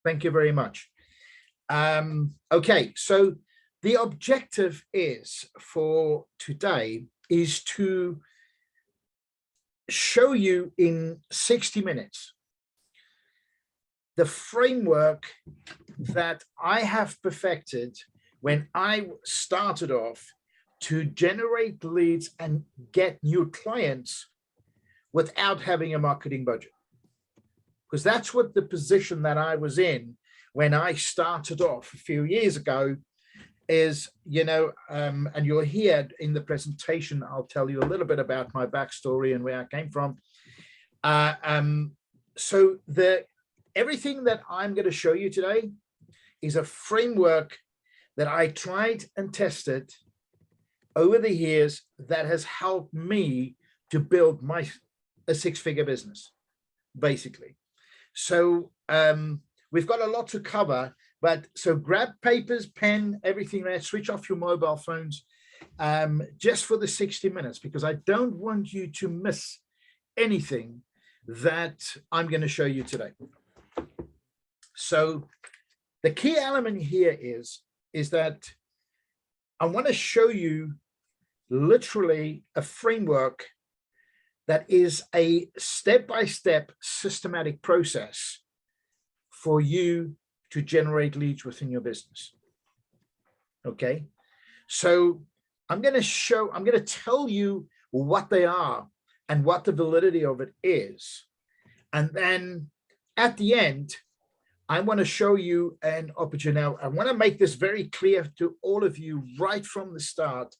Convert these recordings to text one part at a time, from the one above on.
Thank you very much. Okay, so the objective is for today is to show you in 60 minutes the framework that I have perfected when I started off to generate leads and get new clients without having a marketing budget. Because that's what the position that I was in when I started off a few years ago is, and you'll hear in the presentation, I'll tell you a little bit about my backstory and where I came from. So everything that I'm going to show you today is a framework that I tried and tested over the years that has helped me to build a six-figure business, basically. So we've got a lot to cover, but so grab papers, pen, everything there, switch off your mobile phones just for the 60 minutes, because I don't want you to miss anything that I'm going to show you today. So the key element here is that I want to show you literally a framework that is a step-by-step systematic process for you to generate leads within your business. Okay, so I'm going to tell you what they are and what the validity of it is. And then at the end, I want to show you an opportunity. Now, I want to make this very clear to all of you right from the start.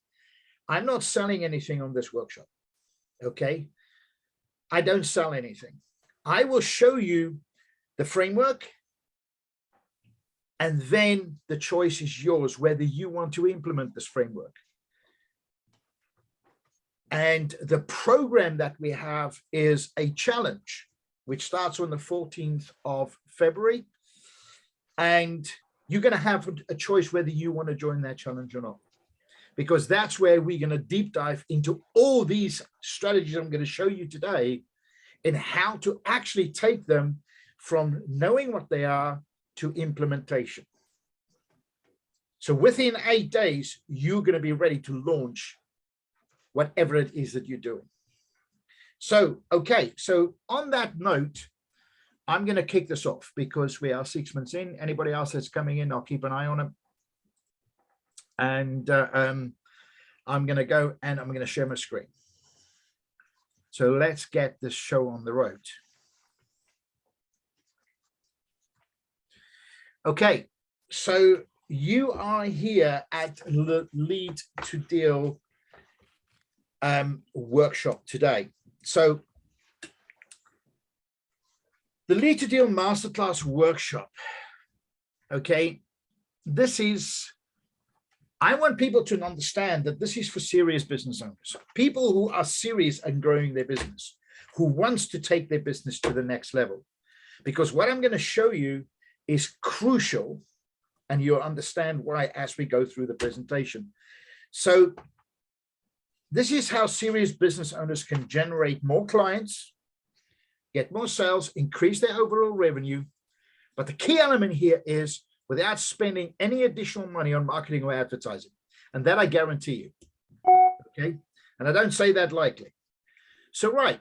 I'm not selling anything on this workshop. Okay, I don't sell anything. I will show you the framework, and then the choice is yours whether you want to implement this framework. And the program that we have is a challenge, which starts on the 14th of February. And you're going to have a choice whether you want to join that challenge or not, because that's where we're going to deep dive into all these strategies I'm going to show you today and how to actually take them from knowing what they are to implementation. So within 8 days, you're going to be ready to launch whatever it is that you're doing. So, okay, so on that note, I'm going to kick this off because we are 6 months in. Anybody else that's coming in, I'll keep an eye on them. And I'm going to go and I'm going to share my screen. So let's get this show on the road. Okay, so you are here at the Lead to Deal workshop today. So the Lead to Deal Masterclass workshop, okay, I want people to understand that this is for serious business owners, people who are serious and growing their business, who wants to take their business to the next level. Because what I'm going to show you is crucial, and you'll understand why as we go through the presentation. So this is how serious business owners can generate more clients, get more sales, increase their overall revenue. But the key element here is without spending any additional money on marketing or advertising. And that I guarantee you. Okay. And I don't say that lightly. So, right.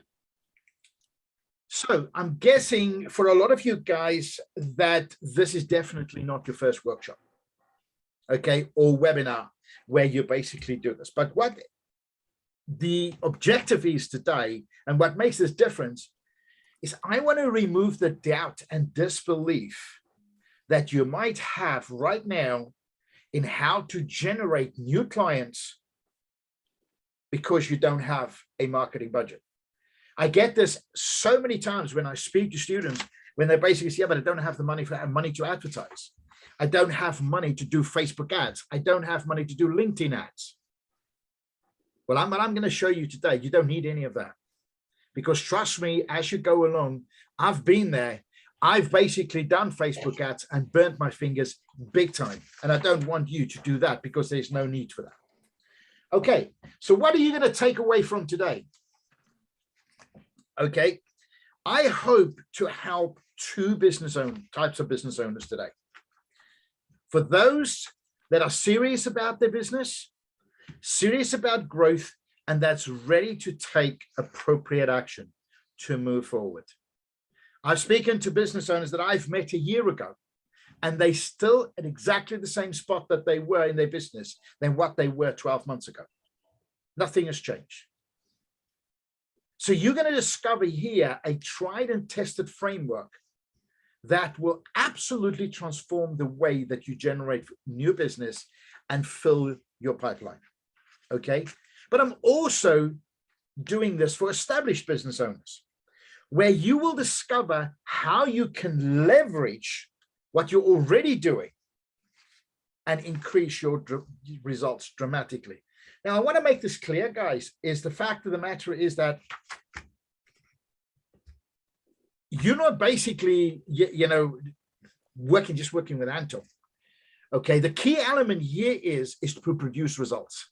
So I'm guessing for a lot of you guys that this is definitely not your first workshop. Okay. Or webinar where you basically do this. But what the objective is today and what makes this difference is I want to remove the doubt and disbelief that you might have right now in how to generate new clients because you don't have a marketing budget. I get this so many times when I speak to students when they basically say, yeah, but I don't have the money to advertise. I don't have money to do Facebook ads. I don't have money to do LinkedIn ads. Well, I'm going to show you today, you don't need any of that. Because trust me, as you go along, I've been there. I've basically done Facebook ads and burnt my fingers big time. And I don't want you to do that because there's no need for that. Okay, so what are you going to take away from today? Okay, I hope to help two types of business owners today. For those that are serious about their business, serious about growth, and that's ready to take appropriate action to move forward. I've spoken to business owners that I've met a year ago, and they still at exactly the same spot that they were in their business than what they were 12 months ago. Nothing has changed. So you're going to discover here a tried and tested framework that will absolutely transform the way that you generate new business and fill your pipeline. Okay. But I'm also doing this for established business owners, where you will discover how you can leverage what you're already doing and increase your results dramatically. Now, I want to make this clear, guys, is the fact of the matter is that you're not basically, working with Anton. Okay, the key element here is to produce results.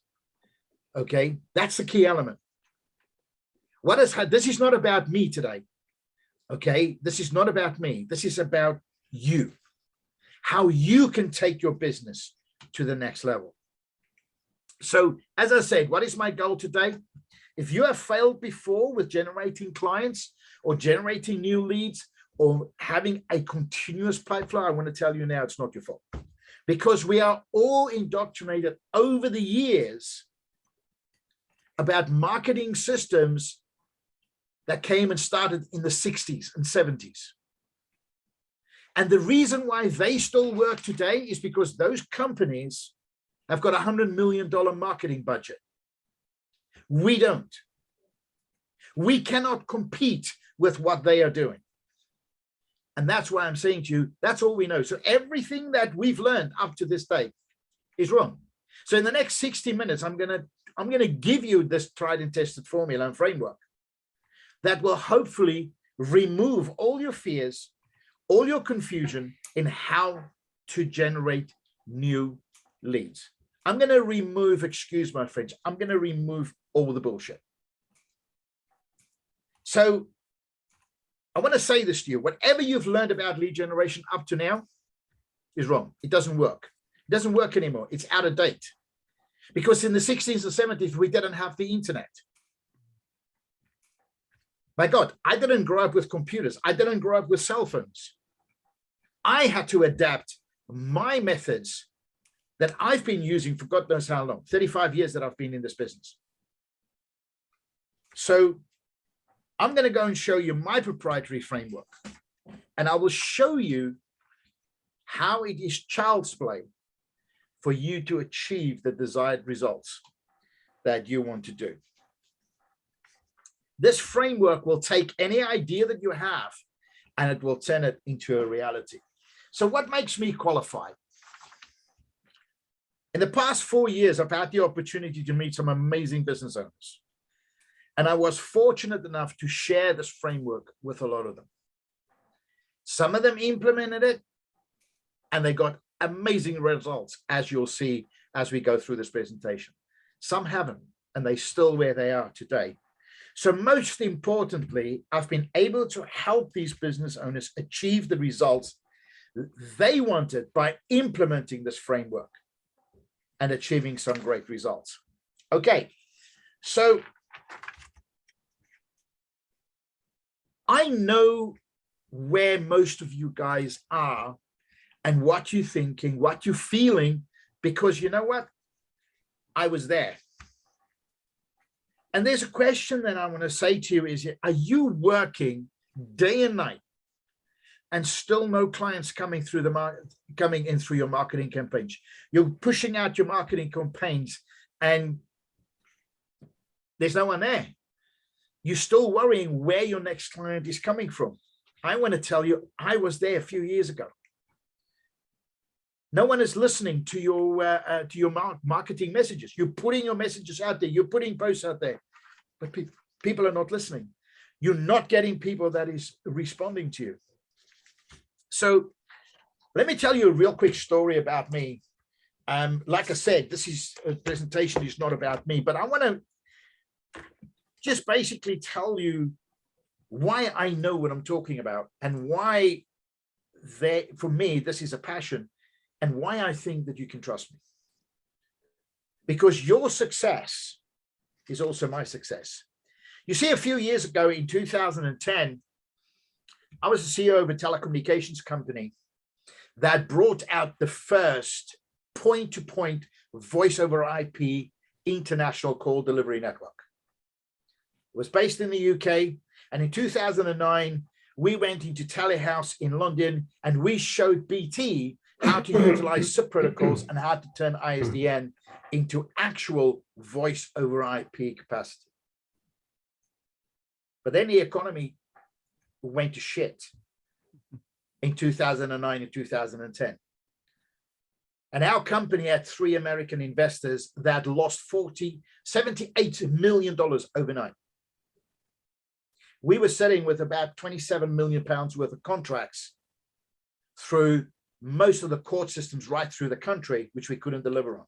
Okay, that's the key element. This is not about me today. Okay, this is not about me. This is about you. How you can take your business to the next level. So, as I said, what is my goal today? If you have failed before with generating clients or generating new leads or having a continuous pipeline, I want to tell you now it's not your fault. Because we are all indoctrinated over the years about marketing systems that came and started in the 60s and 70s. And the reason why they still work today is because those companies have got $100 million marketing budget. We don't. We cannot compete with what they are doing. And that's why I'm saying to you, that's all we know. So everything that we've learned up to this day is wrong. So in the next 60 minutes, I'm going to give you this tried and tested formula and framework that will hopefully remove all your fears, all your confusion in how to generate new leads. I'm going to remove, excuse my French, I'm going to remove all the bullshit. So I want to say this to you, whatever you've learned about lead generation up to now is wrong. It doesn't work. It doesn't work anymore. It's out of date. Because in the 60s and 70s, we didn't have the internet. My God, I didn't grow up with computers. I didn't grow up with cell phones. I had to adapt my methods that I've been using for God knows how long, 35 years that I've been in this business. So I'm going to go and show you my proprietary framework, and I will show you how it is child's play for you to achieve the desired results that you want to do. This framework will take any idea that you have and it will turn it into a reality. So what makes me qualified? In the past 4 years, I've had the opportunity to meet some amazing business owners. And I was fortunate enough to share this framework with a lot of them. Some of them implemented it and they got amazing results, as you'll see as we go through this presentation. Some haven't, and they're still where they are today. So most importantly, I've been able to help these business owners achieve the results they wanted by implementing this framework and achieving some great results. Okay, so I know where most of you guys are and what you're thinking, what you're feeling, because you know what? I was there. And there's a question that I want to say to you is, are you working day and night and still no clients coming in through your marketing campaigns? You're pushing out your marketing campaigns and there's no one there. You're still worrying where your next client is coming from. I want to tell you, I was there a few years ago. No one is listening to your marketing messages. You're putting your messages out there. You're putting posts out there, but people are not listening. You're not getting people that is responding to you. So let me tell you a real quick story about me. Like I said, this presentation is not about me, but I want to just basically tell you why I know what I'm talking about, and why for me, this is a passion, and why I think that you can trust me. Because your success is also my success. You see, a few years ago in 2010, I was the CEO of a telecommunications company that brought out the first point-to-point voice over IP international call delivery network. It was based in the UK. And in 2009, we went into Telehouse in London and we showed BT how to utilize SIP protocols and how to turn ISDN into actual voice over IP capacity. But then the economy went to shit in 2009 and 2010. And our company had 3 American investors that lost $78 million overnight. We were sitting with about 27 million pounds worth of contracts through most of the court systems right through the country, which we couldn't deliver on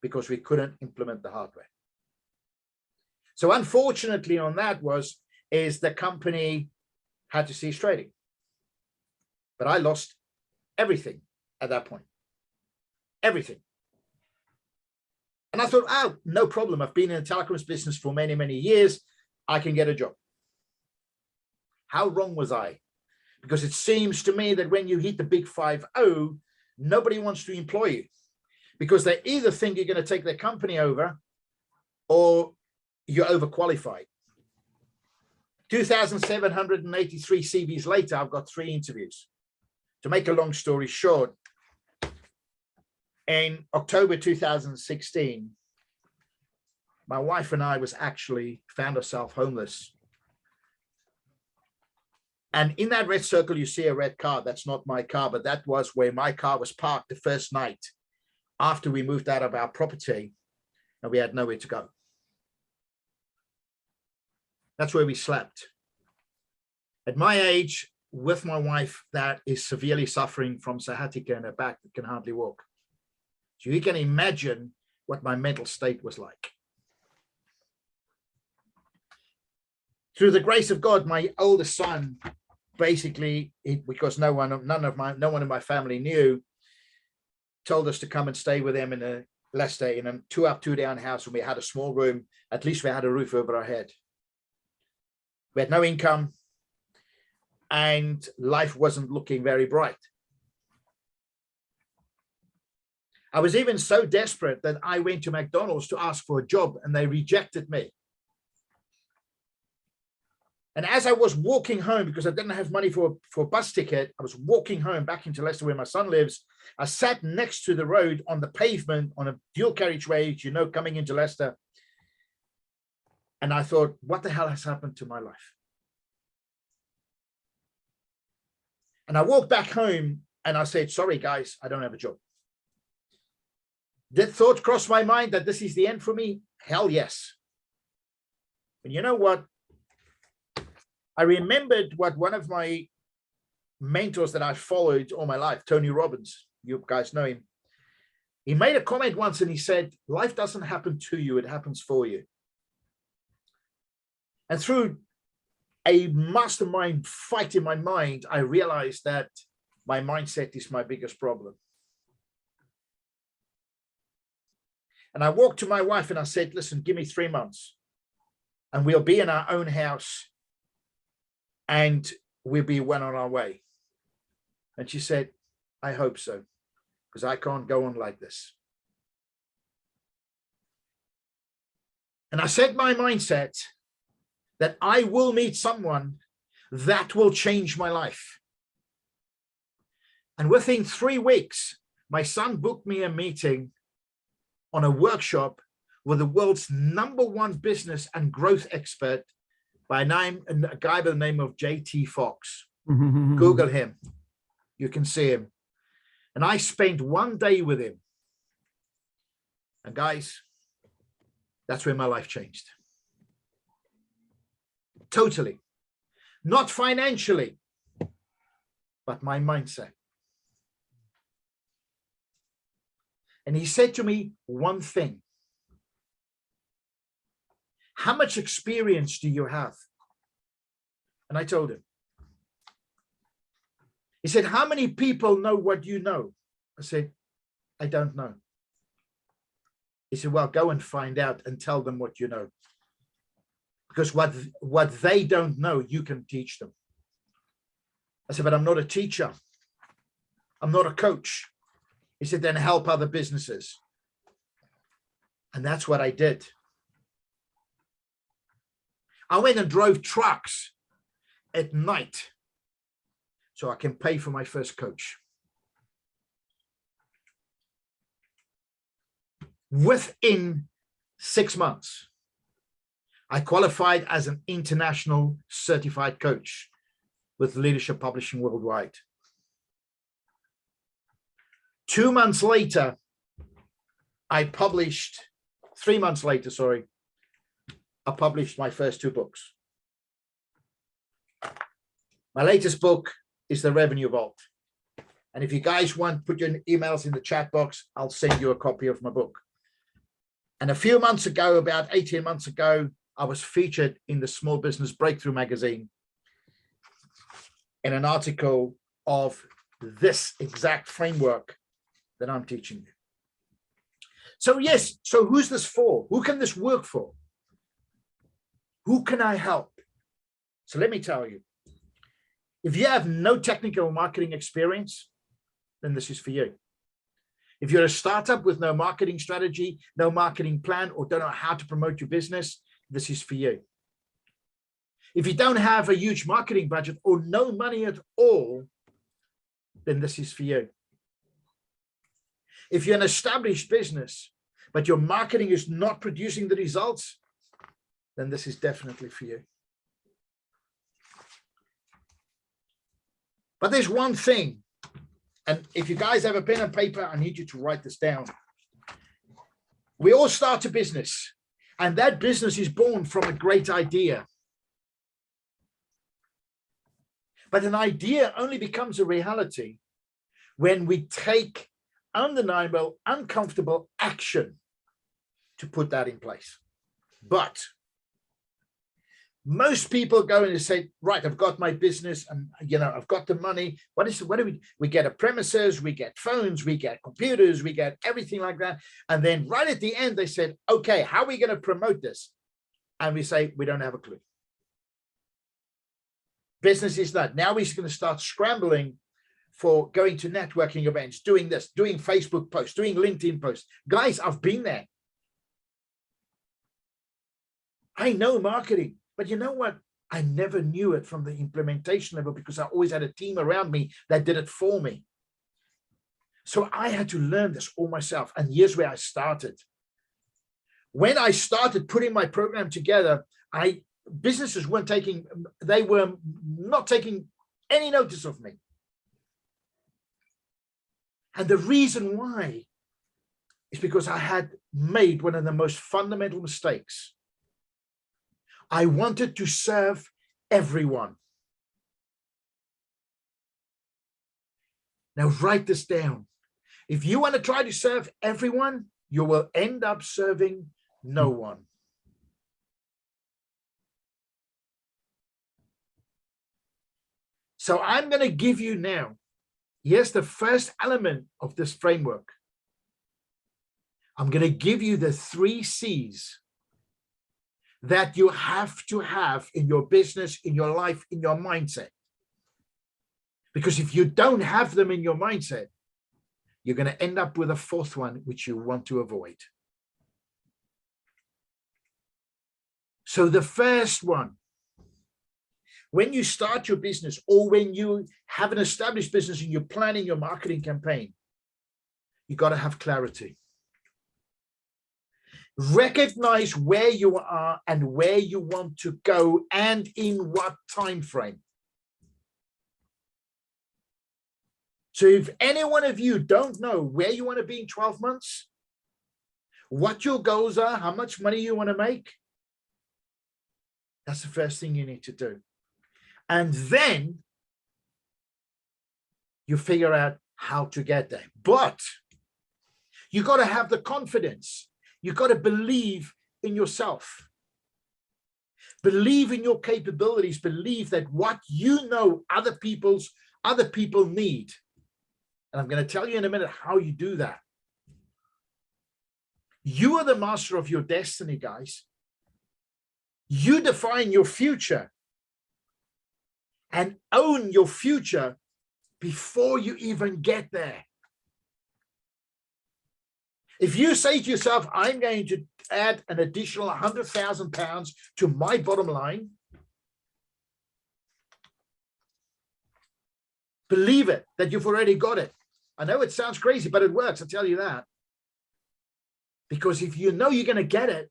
because we couldn't implement the hardware. So unfortunately on that is the company had to cease trading. But I lost everything at that point. Everything. And I thought, oh, no problem. I've been in the telecoms business for many, many years. I can get a job. How wrong was I? Because it seems to me that when you hit the big 5-0, nobody wants to employ you because they either think you're going to take their company over or you're overqualified. 2,783 CVs later, I've got 3 interviews. To make a long story short, in October 2016, my wife and I found ourselves homeless. And in that red circle, you see a red car. That's not my car, but that was where my car was parked the first night after we moved out of our property and we had nowhere to go. That's where we slept. At my age, with my wife that is severely suffering from sciatica in her back that can hardly walk. So you can imagine what my mental state was like. Through the grace of God, my oldest son, basically, because no one in my family knew, told us to come and stay with him in Leicester in a 2-up, 2-down house, and we had a small room. At least we had a roof over our head. We had no income, and life wasn't looking very bright. I was even so desperate that I went to McDonald's to ask for a job, and they rejected me. And as I was walking home, because I didn't have money for a bus ticket, I was walking home back into Leicester where my son lives. I sat next to the road on the pavement on a dual carriageway, coming into Leicester. And I thought, what the hell has happened to my life? And I walked back home and I said, sorry, guys, I don't have a job. Did thought cross my mind that this is the end for me? Hell yes. And you know what? I remembered what one of my mentors that I followed all my life, Tony Robbins, you guys know him. He made a comment once and he said, life doesn't happen to you, it happens for you. And through a mastermind fight in my mind, I realized that my mindset is my biggest problem. And I walked to my wife and I said, listen, give me 3 months and we'll be in our own house and we'll be well on our way. And she said, I hope so, because I can't go on like this. And I set my mindset that I will meet someone that will change my life. And within 3 weeks, my son booked me a meeting on a workshop with the world's #1 business and growth expert by a guy by the name of JT Fox. Google him. You can see him. And I spent 1 day with him. And guys, that's where my life changed. Totally. Not financially, but my mindset. And he said to me one thing. How much experience do you have? And I told him. He said, how many people know what you know? I said, I don't know. He said, well, go and find out and tell them what you know. Because what they don't know, you can teach them. I said, but I'm not a teacher. I'm not a coach. He said, then help other businesses. And that's what I did. I went and drove trucks at night so I can pay for my first coach. Within 6 months, I qualified as an international certified coach with Leadership Publishing Worldwide. 2 months later, 3 months later, sorry, I published my first 2 books. My latest book is The Revenue Vault. And if you guys want, put your emails in the chat box, I'll send you a copy of my book. And a few months ago, about 18 months ago, I was featured in the Small Business Breakthrough magazine in an article of this exact framework that I'm teaching you. So yes, so who's this for? Who can this work for? Who can I help? So let me tell you, if you have no technical marketing experience, then this is for you. If you're a startup with no marketing strategy, no marketing plan, or don't know how to promote your business, this is for you. If you don't have a huge marketing budget or no money at all, then this is for you. If you're an established business, but your marketing is not producing the results, then this is definitely for you. But there's one thing, and if you guys have a pen and paper, I need you to write this down. We all start a business, and that business is born from a great idea. But an idea only becomes a reality when we take undeniable, uncomfortable action to put that in place. But most people go in and say, right, I've got my business and, I've got the money. What do we get? A premises, we get phones, we get computers, we get everything like that. And then right at the end, they said, okay, how are we going to promote this? And we say, we don't have a clue. Business is that. Now we're going to start scrambling for going to networking events, doing this, doing Facebook posts, doing LinkedIn posts. Guys, I've been there. I know marketing, but you know what? I never knew it from the implementation level because I always had a team around me that did it for me. So I had to learn this all myself. And here's where I started. When I started putting my program together, businesses were not taking any notice of me. And the reason why is because I had made one of the most fundamental mistakes. I wanted to serve everyone. Now write this down. If you want to try to serve everyone, you will end up serving no one. So I'm going to give you now, here's the first element of this framework. I'm going to give you the 3 C's that you have to have in your business, in your life, in your mindset. Because if you don't have them in your mindset, you're going to end up with a 4th one, which you want to avoid. So the first one, when you start your business or when you have an established business and you're planning your marketing campaign, you got to have clarity. Recognize where you are and where you want to go and in what time frame. So if any one of you don't know where you want to be in 12 months, what your goals are, how much money you want to make, that's the first thing you need to do. And then you figure out how to get there. But you got to have the confidence. You got to believe in yourself. Believe in your capabilities. Believe that what you know other people need. And I'm going to tell you in a minute how you do that. You are the master of your destiny, guys. You define your future and own your future before you even get there. If you say to yourself, I'm going to add an additional £100,000 to my bottom line, believe it, that you've already got it. I know it sounds crazy, but it works. I'll tell you that. Because if you know you're going to get it,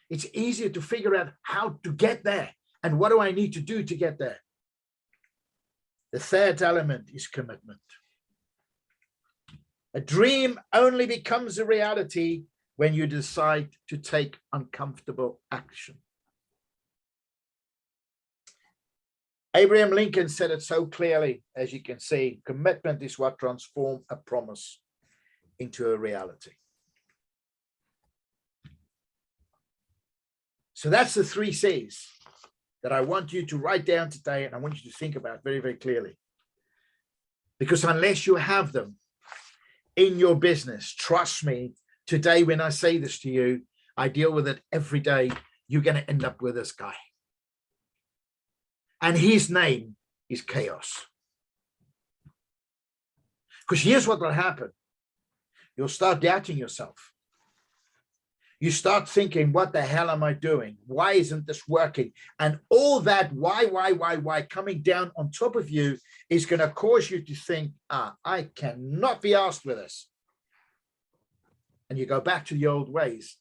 it's easier to figure out how to get there. And what do I need to do to get there? The third element is commitment. A dream only becomes a reality when you decide to take uncomfortable action. Abraham Lincoln said it so clearly, as you can see, commitment is what transforms a promise into a reality. So that's the 3 C's that I want you to write down today, and I want you to think about very, very clearly. Because unless you have them in your business, trust me, today when I say this to you, I deal with it every day. You're going to end up with this guy. And his name is chaos. Because here's what will happen. You'll start doubting yourself. You start thinking, what the hell am I doing? Why isn't this working? And all that why coming down on top of you is going to cause you to think, I cannot be asked with this. And you go back to the old ways.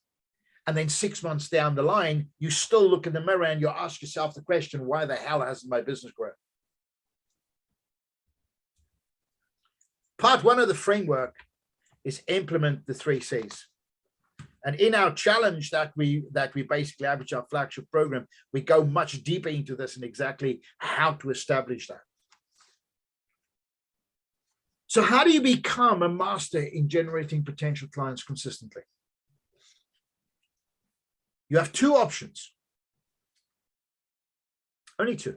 And then 6 months down the line, you still look in the mirror and you ask yourself the question, why the hell hasn't my business grown? Part 1 of the framework is implement the 3 C's. And in our challenge that we basically have, which our flagship program, we go much deeper into this and exactly how to establish that. So how do you become a master in generating potential clients consistently? You have 2 options. Only 2.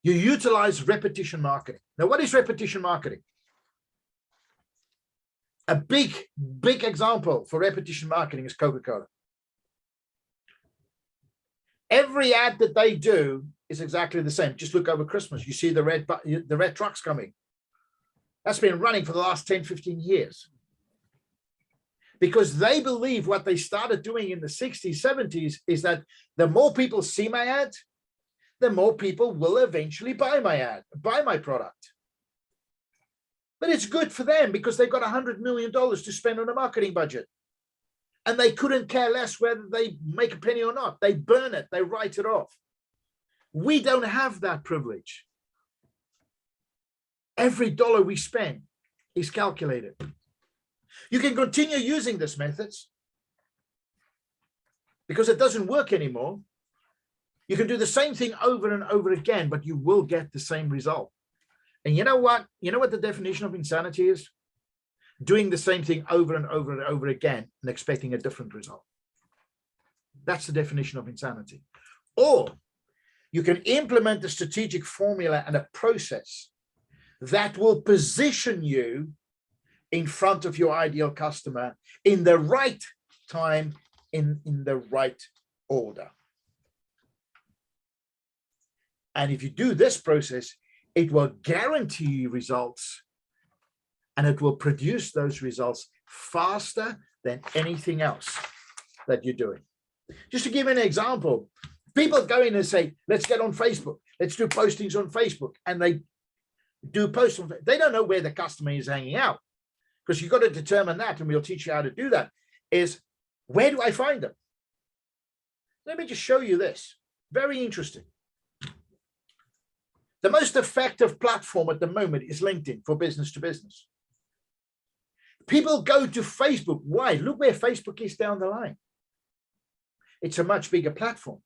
You utilize repetition marketing. Now, what is repetition marketing? A big example for repetition marketing is Coca-Cola. Every ad that they do is exactly the same. Just look over Christmas. You see the red trucks coming. That's been running for the last 10, 15 years. Because they believe what they started doing in the 60s, 70s is that the more people see my ad, the more people will eventually buy my ad, buy my product. But it's good for them because they've got $100 million to spend on a marketing budget. And they couldn't care less whether they make a penny or not. They burn it, they write it off. We don't have that privilege. Every dollar we spend is calculated. You can continue using these methods because it doesn't work anymore. You can do the same thing over and over again, but you will get the same result. And you know what? You know what the definition of insanity is? Doing the same thing over and over and over again and expecting a different result. That's the definition of insanity. Or you can implement a strategic formula and a process that will position you in front of your ideal customer in the right time, in the right order. And if you do this process, it will guarantee you results, and it will produce those results faster than anything else that you're doing. Just to give you an example, people go in and say, let's get on Facebook. Let's do postings on Facebook. And they do posts on Facebook. They don't know where the customer is hanging out, because you've got to determine that, and we'll teach you how to do that, is where do I find them? Let me just show you this. Very interesting. The most effective platform at the moment is LinkedIn for business to business. People go to Facebook. Why? Look where Facebook is down the line. It's a much bigger platform.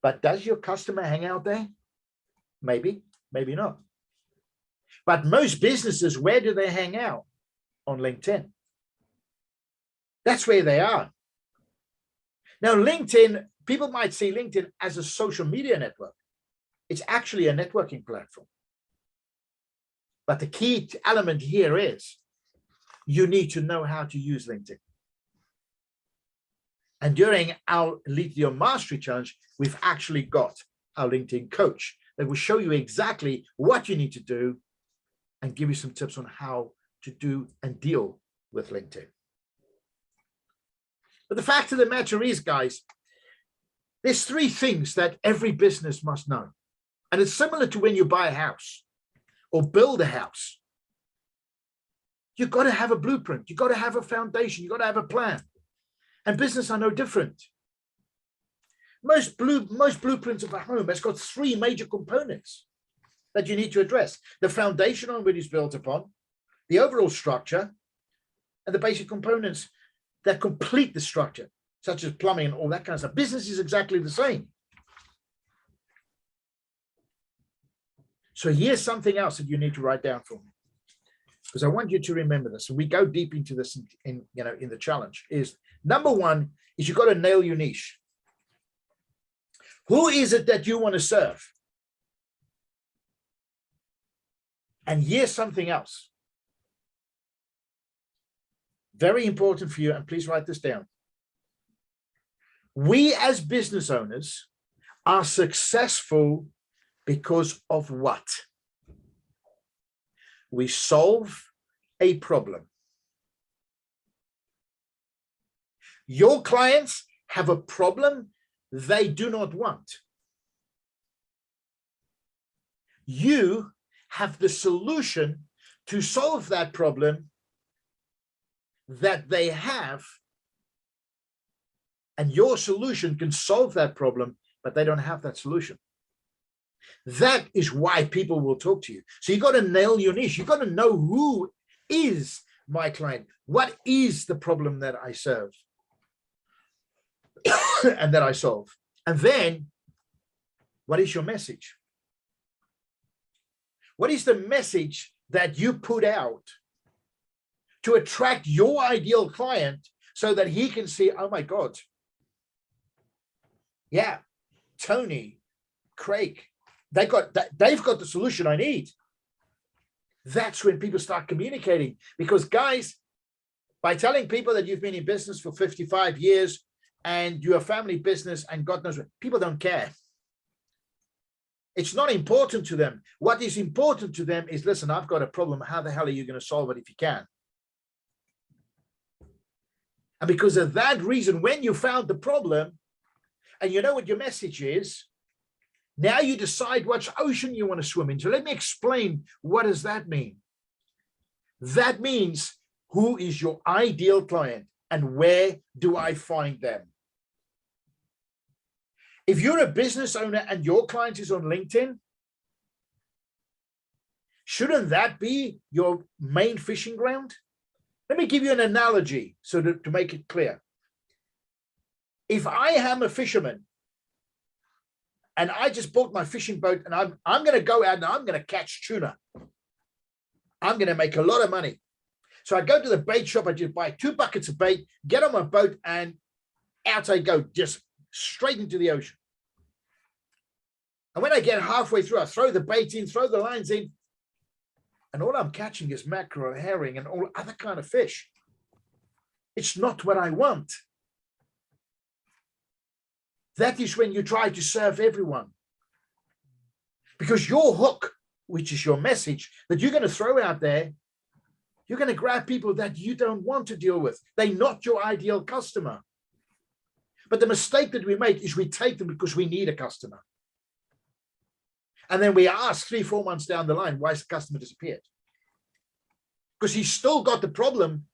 But does your customer hang out there? Maybe, maybe not. But most businesses, where do they hang out? On LinkedIn. That's where they are. Now, LinkedIn, people might see LinkedIn as a social media network. It's actually a networking platform. But the key element here is you need to know how to use LinkedIn. And during our Lead Your Mastery Challenge, we've actually got our LinkedIn coach that will show you exactly what you need to do and give you some tips on how to do and deal with LinkedIn. But the fact of the matter is, guys, there's three things that every business must know. And it's similar to when you buy a house or build a house. You've got to have a blueprint. You've got to have a foundation. You've got to have a plan. And business are no different. Most blueprints of a home has got three major components that you need to address. The foundation on which it's built upon, the overall structure, and the basic components that complete the structure, such as plumbing and all that kind of stuff. Business is exactly the same. So here's something else that you need to write down for me, because I want you to remember this. And we go deep into this in the challenge. Is number one is you've got to nail your niche. Who is it that you want to serve? And here's something else. Very important for you, and please write this down. We as business owners are successful because of what? We solve a problem. Your clients have a problem they do not want. You have the solution to solve that problem that they have, and your solution can solve that problem, but they don't have that solution. That is why people will talk to you. So you got to nail your niche. You got to know who is my client. What is the problem that I serve and that I solve? And then what is your message? What is the message that you put out to attract your ideal client so that he can see, oh my God, yeah, Tony, Craig, they've got the solution I need. That's when people start communicating. Because guys, by telling people that you've been in business for 55 years and you're a family business and God knows what, people don't care. It's not important to them. What is important to them is, listen, I've got a problem. How the hell are you going to solve it if you can? And because of that reason, when you found the problem and you know what your message is, now you decide which ocean you want to swim in. So let me explain, what does that mean? That means, who is your ideal client and where do I find them? If you're a business owner and your client is on LinkedIn, shouldn't that be your main fishing ground? Let me give you an analogy so to make it clear. If I am a fisherman and I just bought my fishing boat and I'm going to go out and I'm going to catch tuna, I'm going to make a lot of money. So I go to the bait shop, I just buy 2 buckets of bait, get on my boat, and out I go, just straight into the ocean. And when I get halfway through, I throw the bait in, throw the lines in, and all I'm catching is mackerel, herring, and all other kind of fish. It's not what I want. That is when you try to serve everyone. Because your hook, which is your message that you're going to throw out there, you're going to grab people that you don't want to deal with. They're not your ideal customer. But the mistake that we make is we take them because we need a customer. And then we ask 3-4 months down the line, why has the customer disappeared? Because he's still got the problem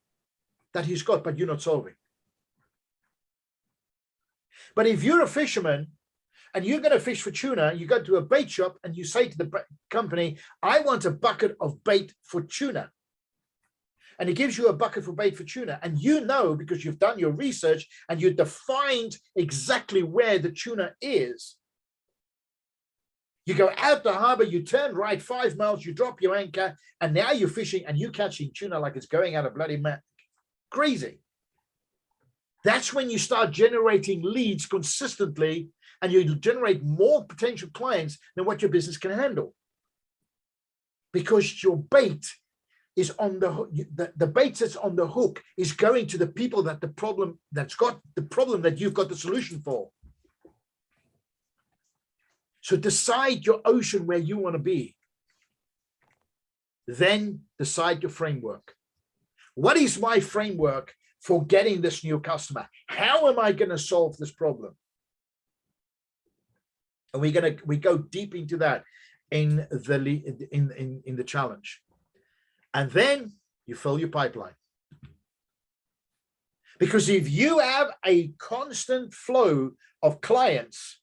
that he's got, but you're not solving. But if you're a fisherman and you're going to fish for tuna, you go to a bait shop and you say to the company, I want a bucket of bait for tuna. And he gives you a bucket for bait for tuna. And you know, because you've done your research and you defined exactly where the tuna is. You go out the harbor, you turn right 5 miles, you drop your anchor, and now you're fishing and you're catching tuna like it's going out of bloody crazy. That's when you start generating leads consistently, and you generate more potential clients than what your business can handle. Because your bait is on the hook. The bait that's on the hook is going to the people that's got the problem that you've got the solution for. So decide your ocean where you want to be. Then decide your framework. What is my framework for getting this new customer? How am I going to solve this problem? And we go deep into that in the challenge. And then you fill your pipeline. Because if you have a constant flow of clients,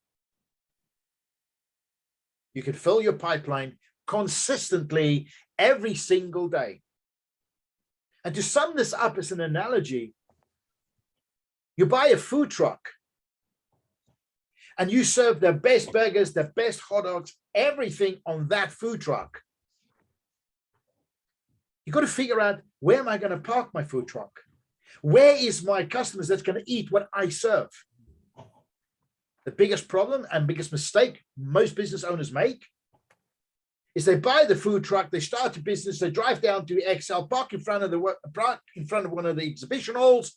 you can fill your pipeline consistently every single day. And to sum this up as an analogy, you buy a food truck and you serve the best burgers, the best hot dogs, everything on that food truck. You've got to figure out, where am I going to park my food truck? Where is my customers that's going to eat what I serve? The biggest problem and biggest mistake most business owners make is they buy the food truck, they start a business, they drive down to Excel, park in front of one of the exhibition halls,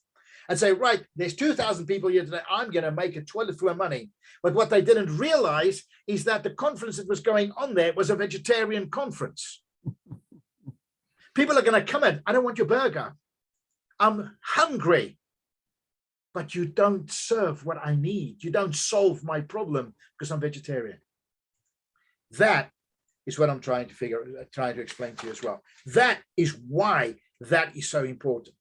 and say, right, there's 2,000 people here today. I'm going to make a toilet full of money. But what they didn't realize is that the conference that was going on there was a vegetarian conference. People are going to come in. I don't want your burger. I'm hungry. But you don't serve what I need. You don't solve my problem because I'm vegetarian. That is what I'm trying to explain to you as well. That is why that is so important.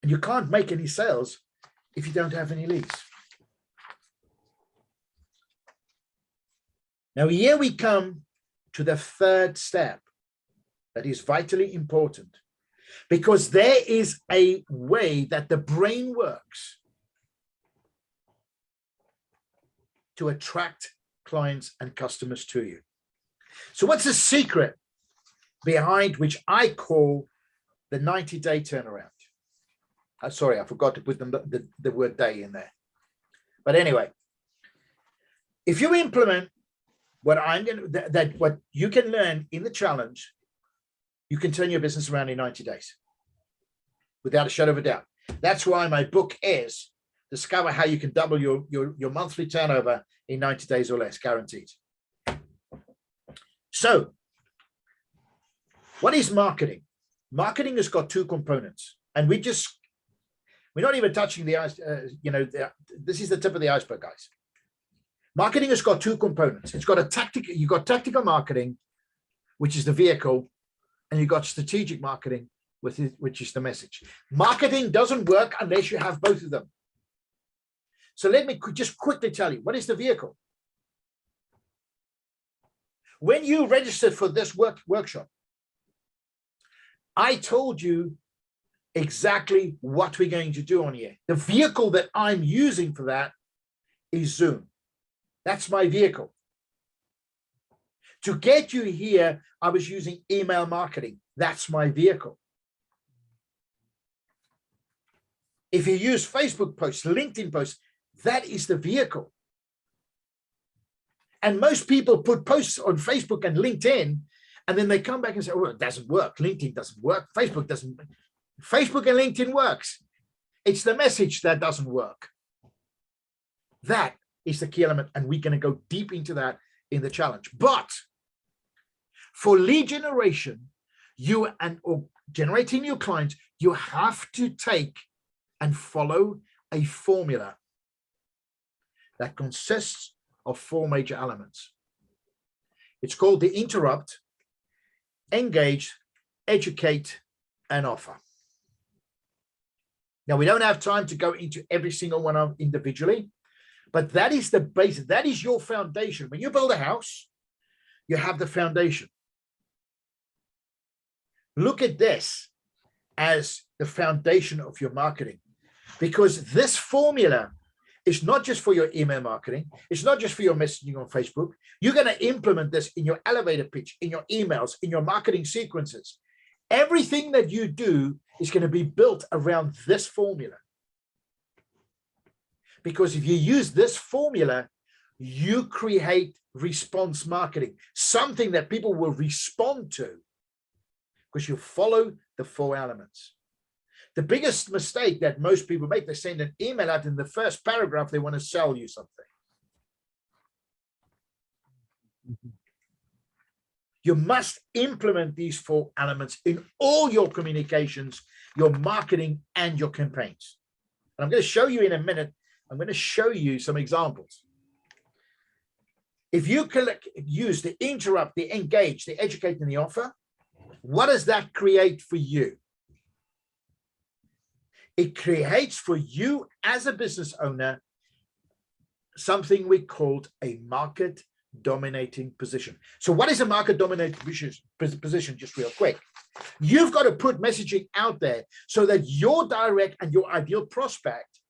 And you can't make any sales if you don't have any leads. Now, here we come to the third step that is vitally important, because there is a way that the brain works to attract clients and customers to you. So what's the secret behind which I call the 90-day turnaround? Sorry, I forgot to put the word day in there. But anyway, if you implement what what you can learn in the challenge, you can turn your business around in 90 days without a shadow of a doubt. That's why my book is Discover How You Can Double your monthly turnover in 90 days or less, guaranteed. So what is marketing? Marketing has got two components, and we're not even touching the ice. This is the tip of the iceberg, guys. Marketing has got two components. It's got you've got tactical marketing, which is the vehicle, and you've got strategic marketing, which is the message. Marketing doesn't work unless you have both of them. So let me just quickly tell you, what is the vehicle? When you registered for this workshop, I told you exactly what we're going to do on here. The vehicle that I'm using for that is Zoom. That's my vehicle. To get you here, I was using email marketing. That's my vehicle. If you use Facebook posts, LinkedIn posts, that is the vehicle. And most people put posts on Facebook and LinkedIn, and then they come back and say, oh, it doesn't work. LinkedIn doesn't work. Facebook doesn't. Facebook and LinkedIn works. It's the message that doesn't work. That is the key element, and we're going to go deep into that in the challenge. But for lead generation, or generating new clients, you have to take and follow a formula that consists of four major elements. It's called the interrupt, engage, educate, and offer. Now, we don't have time to go into every single one of individually, but that is the basis. That is your foundation. When you build a house, you have the foundation. Look at this as the foundation of your marketing, because this formula is not just for your email marketing. It's not just for your messaging on Facebook. You're going to implement this in your elevator pitch, in your emails, in your marketing sequences. Everything that you do is going to be built around this formula. Because if you use this formula, you create response marketing, something that people will respond to because you follow the 4 elements. The biggest mistake that most people make, they send an email out in the first paragraph, they want to sell you something. You must implement these 4 elements in all your communications, your marketing, and your campaigns. And I'm going to show you in a minute, I'm going to show you some examples. If you use the interrupt, the engage, the educate, and the offer, what does that create for you? It creates for you as a business owner something we called a market dominating position. So what is a market dominating position? Just real quick. You've got to put messaging out there so that your direct and your ideal prospect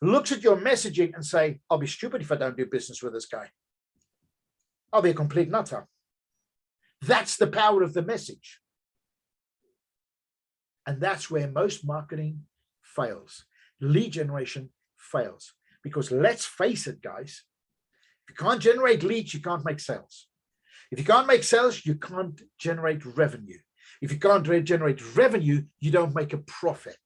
looks at your messaging and say, I'll be stupid if I don't do business with this guy. I'll be a complete nutter. That's the power of the message. And that's where most marketing fails. Lead generation fails. Because let's face it, guys, if you can't generate leads, you can't make sales. If you can't make sales, you can't generate revenue. If you can't generate revenue, you don't make a profit.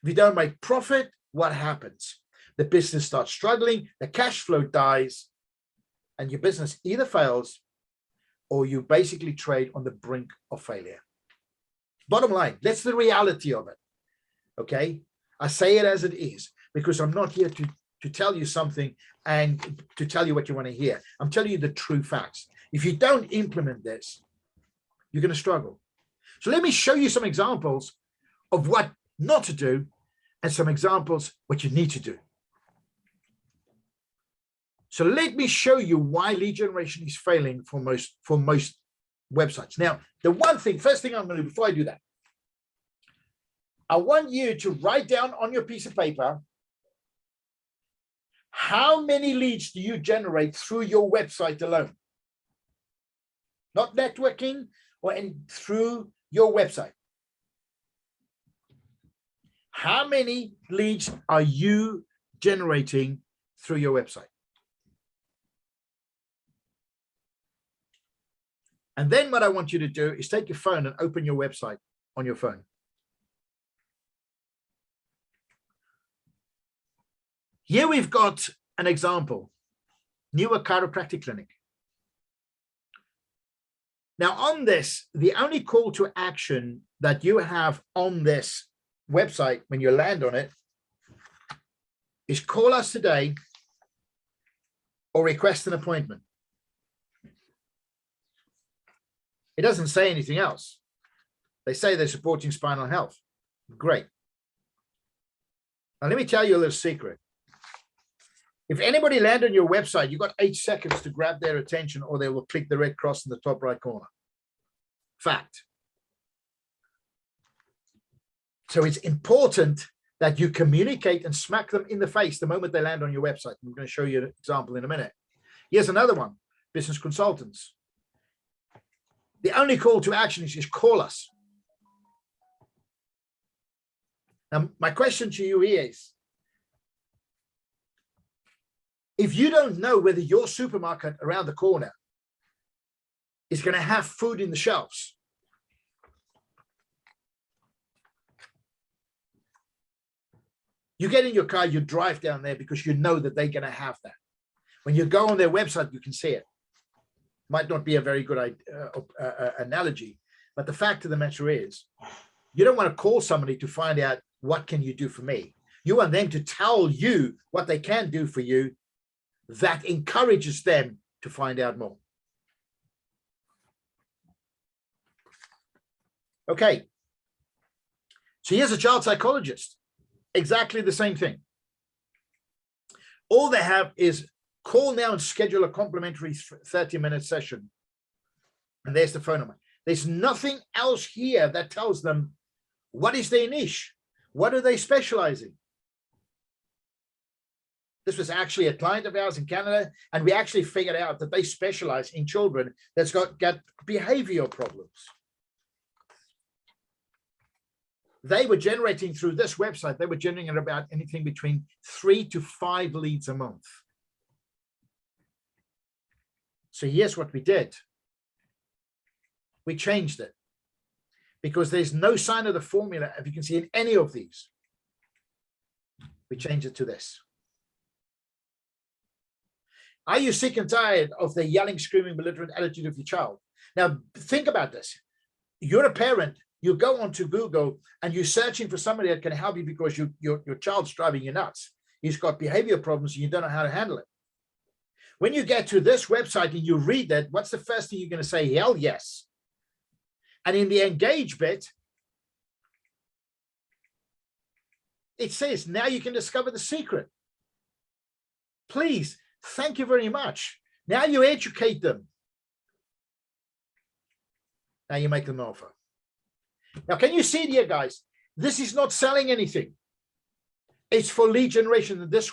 If you don't make profit, what happens? The business starts struggling, the cash flow dies, and your business either fails or you basically trade on the brink of failure. Bottom line, that's the reality of it. Okay? I say it as it is because I'm not here to tell you something and to tell you what you want to hear. I'm telling you the true facts. If you don't implement this, you're going to struggle. So let me show you some examples of what not to do and some examples what you need to do. So let me show you why lead generation is failing for most websites. Now, the first thing I'm going to do before I do that, I want you to write down on your piece of paper, how many leads do you generate through your website alone? Not networking or through your website. How many leads are you generating through your website? And then what I want you to do is take your phone and open your website on your phone. Here we've got an example, Newark Chiropractic Clinic. Now on this, the only call to action that you have on this website when you land on it is call us today or request an appointment. It doesn't say anything else. They say they're supporting spinal health. Great. Now let me tell you a little secret. If anybody land on your website, you've got 8 seconds to grab their attention or they will click the red cross in the top right corner. Fact. So it's important that you communicate and smack them in the face the moment they land on your website. I'm going to show you an example in a minute. Here's another one, business consultants. The only call to action is just call us. Now, my question to you is, if you don't know whether your supermarket around the corner is going to have food in the shelves, you get in your car, you drive down there because you know that they're going to have that. When you go on their website, you can see it. Might not be a very good analogy, but the fact of the matter is, you don't want to call somebody to find out what can you do for me. You want them to tell you what they can do for you. That encourages them to find out more. Okay. So here's a child psychologist. Exactly the same thing. All they have is call now and schedule a complimentary 30-minute session. And there's the phone number. There's nothing else here that tells them what is their niche. What do they specialize in? This was actually a client of ours in Canada, and we actually figured out that they specialize in children that's got behavioral problems. they were generating through this website, they were generating about anything between 3 to 5 leads a month. So here's what we did. We changed it because there's no sign of the formula, if you can see in any of these. We changed it to this. Are you sick and tired of the yelling, screaming, belligerent attitude of your child? Now, think about this. You're a parent. You go onto Google and you're searching for somebody that can help you because your child's driving you nuts. He's got behavior problems and you don't know how to handle it. When you get to this website and you read that, what's the first thing you're going to say? Hell yes. And in the engage bit, it says, now you can discover the secret. Please, thank you very much. Now you educate them. Now you make them an offer. Now, can you see it here, guys? This is not selling anything. It's for lead generation. And this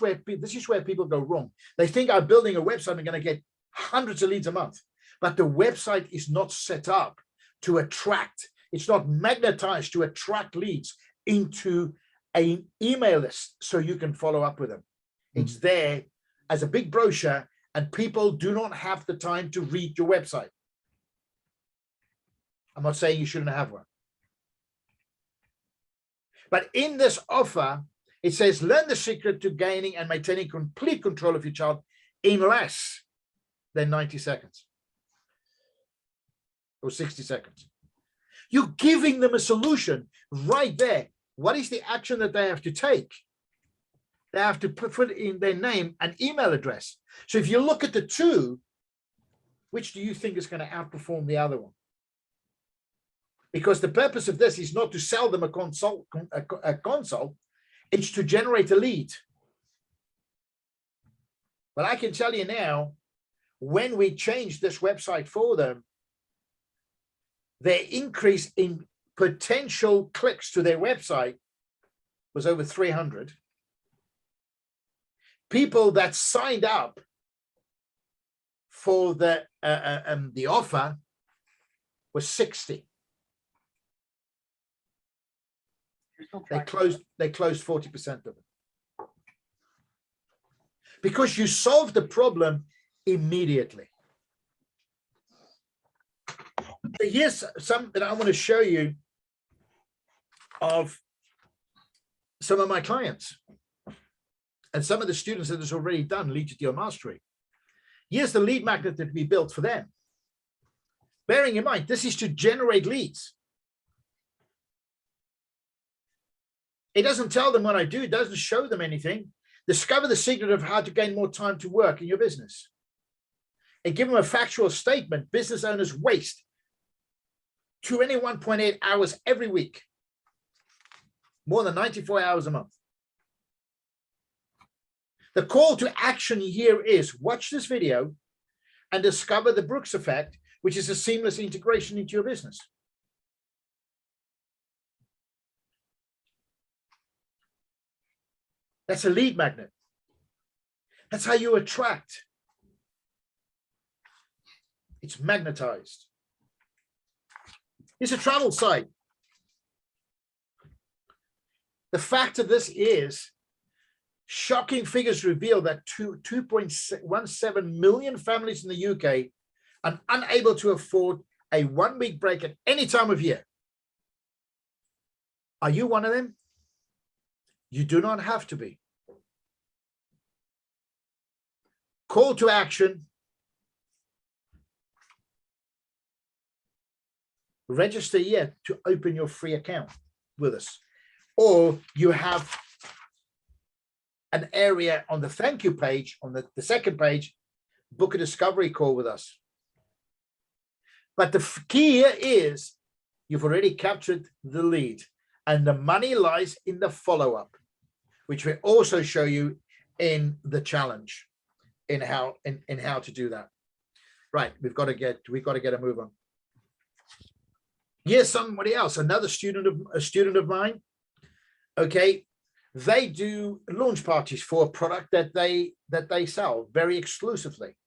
is where people go wrong. They think I'm building a website, I'm going to get hundreds of leads a month. But the website is not set up to attract. It's not magnetized to attract leads into an email list so you can follow up with them. It's there as a big brochure, and people do not have the time to read your website. I'm not saying you shouldn't have one. But in this offer, it says, learn the secret to gaining and maintaining complete control of your child in less than 90 seconds or 60 seconds. You're giving them a solution right there. What is the action that they have to take? They have to put in their name and email address. So if you look at the two, which do you think is going to outperform the other one? Because the purpose of this is not to sell them a consult, it's to generate a lead. But I can tell you now, when we changed this website for them, their increase in potential clicks to their website was over 300. People that signed up for the offer was 60. They closed 40% of it. Because you solved the problem immediately. So here's something I want to show you of some of my clients and some of the students that has already done Lead to Deal Mastery. Here's the lead magnet that we built for them. Bearing in mind, this is to generate leads. It doesn't tell them what I do. It doesn't show them anything. Discover the secret of how to gain more time to work in your business. And give them a factual statement. Business owners waste 21.8 hours every week. More than 94 hours a month. The call to action here is watch this video and discover the Brooks effect, which is a seamless integration into your business. That's a lead magnet. That's how you attract. It's magnetized. It's a travel site. The fact of this is, shocking figures reveal that 2.17 million families in the UK are unable to afford a 1-week break at any time of year. Are you one of them? You do not have to be. Call to action. Register here to open your free account with us. Or you have an area on the thank you page, on the second page, book a discovery call with us. But the key here is you've already captured the lead, and the money lies in the follow-up, which we also show you in the challenge in how to do that. Right, we've got to get a move on. Here's somebody else, another student of mine. Okay, they do launch parties for a product that they sell very exclusively.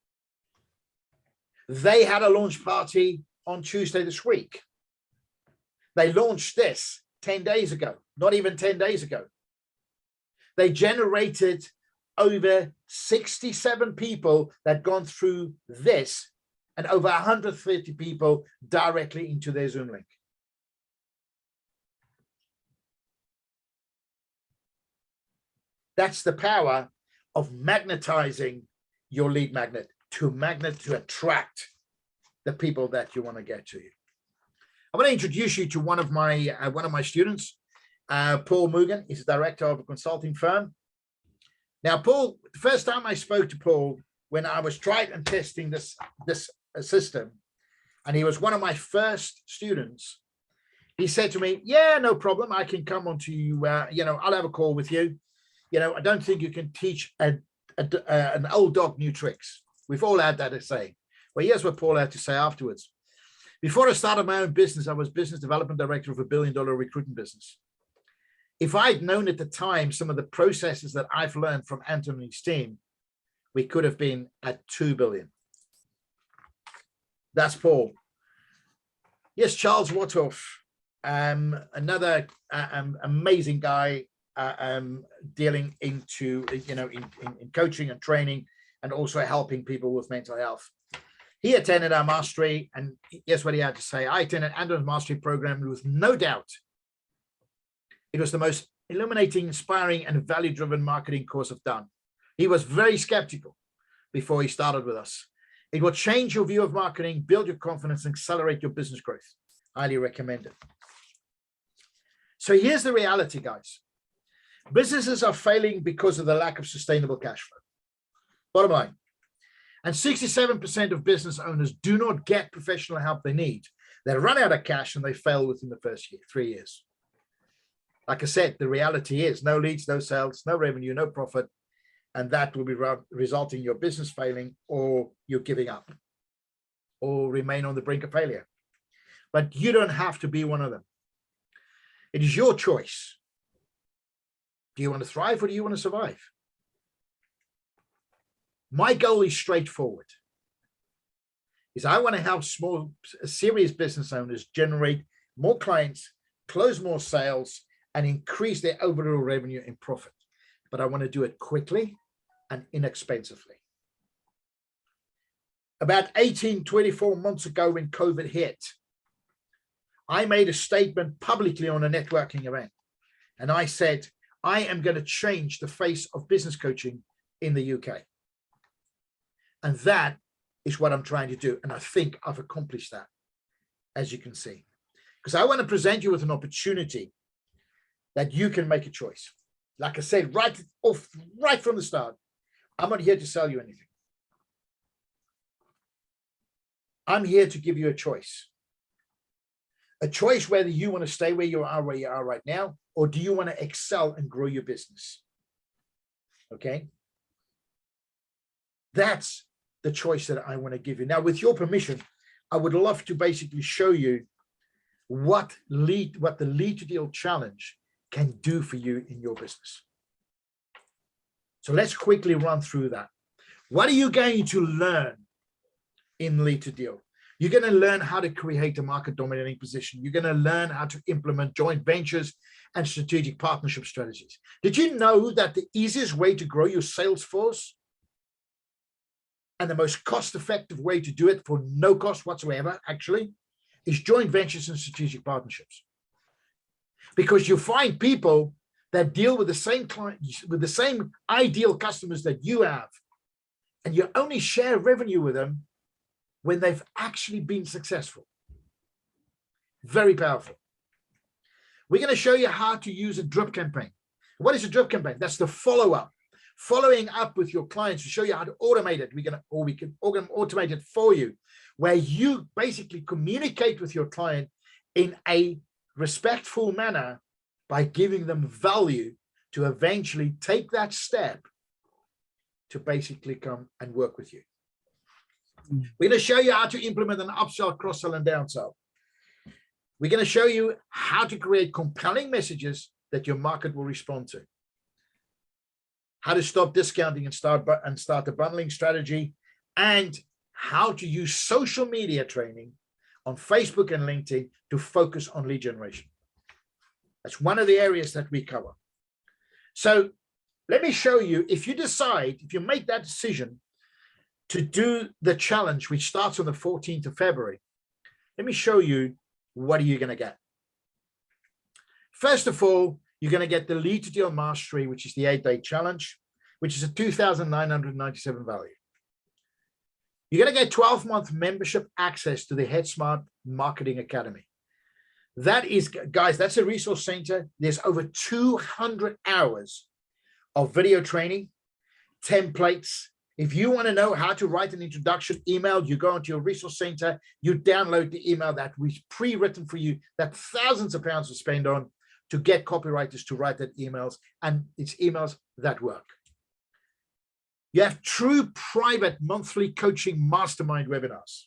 They had a launch party on Tuesday this week. They launched this 10 days ago, not even 10 days ago. They generated over 67 people that gone through this and over 130 people directly into their Zoom link. That's the power of magnetizing your lead magnet to attract the people that you want to get to you. I want to introduce you to one of my students, Paul Mugen. He's a director of a consulting firm. Now, Paul, the first time I spoke to Paul, when I was trying and testing this system, and he was one of my first students, he said to me, "Yeah, no problem. I can come on to you. I'll have a call with you. I don't think you can teach an old dog new tricks." We've all had that saying. Well, here's what Paul had to say afterwards. "Before I started my own business, I was business development director of a $1 billion recruitment business. If I'd known at the time some of the processes that I've learned from Anthony's team, we could have been at 2 billion. That's Paul. Yes, Charles Wathoff, another amazing guy, dealing into, in coaching and training and also helping people with mental health. He attended our mastery, and guess what he had to say? "I attended Anthony's mastery program with no doubt. It was the most illuminating, inspiring, and value-driven marketing course I've done." He was very skeptical before he started with us. "It will change your view of marketing, build your confidence, and accelerate your business growth. Highly recommend it." So here's the reality, guys. Businesses are failing because of the lack of sustainable cash flow. Bottom line. And 67% of business owners do not get professional help they need. They run out of cash and they fail within the first 3 years. Like I said, the reality is no leads, no sales, no revenue, no profit. And that will be resulting in your business failing, or you're giving up, or remain on the brink of failure. But you don't have to be one of them. It is your choice. Do you want to thrive or do you want to survive? My goal is straightforward. I want to help small, serious business owners generate more clients, close more sales, and increase their overall revenue and profit. But I want to do it quickly and inexpensively. About 24 months ago, when COVID hit, I made a statement publicly on a networking event. And I said, I am going to change the face of business coaching in the UK. And that is what I'm trying to do. And I think I've accomplished that, as you can see. Because I want to present you with an opportunity that you can make a choice. Like I said, right from the start, I'm not here to sell you anything. I'm here to give you a choice. A choice whether you want to stay where you are right now, or do you want to excel and grow your business? Okay? That's the choice that I want to give you. Now, with your permission, I would love to basically show you what the Lead to Deal Challenge can do for you in your business. So let's quickly run through that. What are you going to learn in Lead to Deal? You're going to learn how to create a market dominating position. You're going to learn how to implement joint ventures and strategic partnership strategies. Did you know that the easiest way to grow your sales force and the most cost-effective way to do it for no cost whatsoever, actually, is joint ventures and strategic partnerships? Because you find people that deal with the same clients, with the same ideal customers that you have, and you only share revenue with them when they've actually been successful. Very powerful. We're going to show you how to use a drip campaign. What is a drip campaign? That's the follow-up. Following up with your clients to show you how to automate it. We can automate it for you, where you basically communicate with your client in a respectful manner by giving them value to eventually take that step to basically come and work with you. We're going to show you how to implement an upsell, cross-sell, and downsell. We're going to show you how to create compelling messages that your market will respond to. How to stop discounting and start the bundling strategy, and how to use social media training on Facebook and LinkedIn to focus on lead generation. That's one of the areas that we cover. So let me show you, if you make that decision to do the challenge, which starts on the 14th of February, let me show you what are you going to get. First of all, you're going to get the Lead to Deal Mastery, which is the 8-day challenge, which is a $2,997 value. You're going to get 12-month membership access to the HeadSmart Marketing Academy. That is, guys, that's a resource center. There's over 200 hours of video training, templates. If you want to know how to write an introduction email, you go into your resource center, you download the email that we've pre-written for you, that thousands of pounds to spend on to get copywriters to write that emails, and it's emails that work. You have true private monthly coaching mastermind webinars,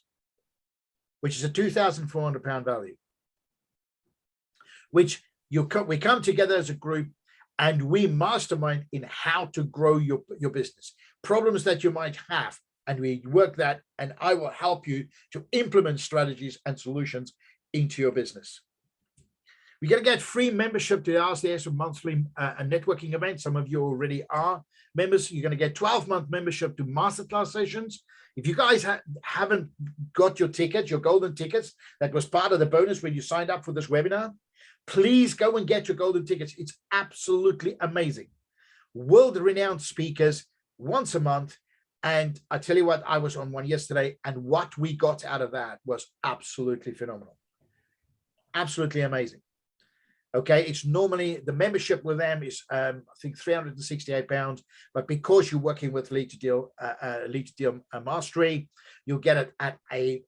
which is a £2,400 value, which we come together as a group and we mastermind in how to grow your business, problems that you might have, and we work that, and I will help you to implement strategies and solutions into your business. We're going to get free membership to the RCS monthly networking event. Some of you already are members. You're going to get 12-month membership to masterclass sessions. If you guys haven't got your tickets, your golden tickets, that was part of the bonus when you signed up for this webinar, please go and get your golden tickets. It's absolutely amazing. World-renowned speakers once a month. And I tell you what, I was on one yesterday, and what we got out of that was absolutely phenomenal. Absolutely amazing. Okay, it's normally the membership with them is I think £368, but because you're working with Lead to Deal Mastery, you'll get it at a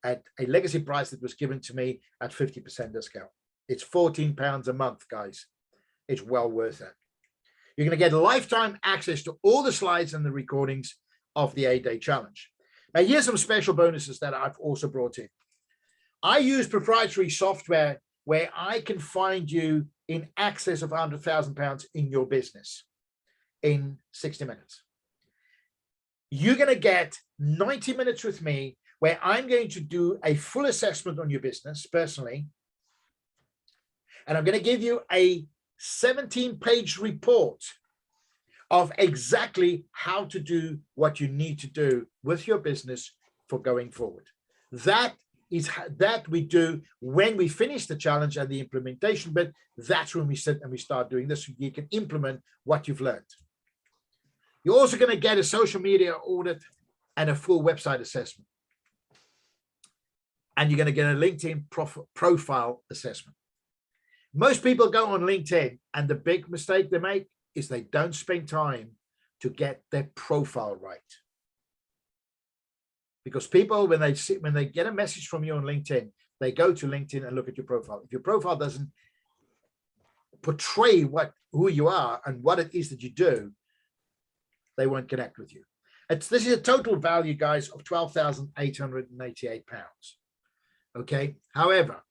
legacy price that was given to me at 50% discount. It's £14 a month, guys. It's well worth it. You're going to get lifetime access to all the slides and the recordings of the 8-day challenge. Now, here's some special bonuses that I've also brought in. I use proprietary software where I can find you in excess of £100,000 in your business in 60 minutes. You're going to get 90 minutes with me where I'm going to do a full assessment on your business personally. And I'm going to give you a 17-page report of exactly how to do what you need to do with your business for going forward. That we do when we finish the challenge and the implementation bit. That's when we sit and we start doing this. So you can implement what you've learned. You're also going to get a social media audit and a full website assessment. And you're going to get a LinkedIn profile assessment. Most people go on LinkedIn, and the big mistake they make is they don't spend time to get their profile right. Because people, when they get a message from you on LinkedIn, they go to LinkedIn and look at your profile. If your profile doesn't portray who you are and what it is that you do, they won't connect with you. This is a total value, guys, of £12,888. Okay. However,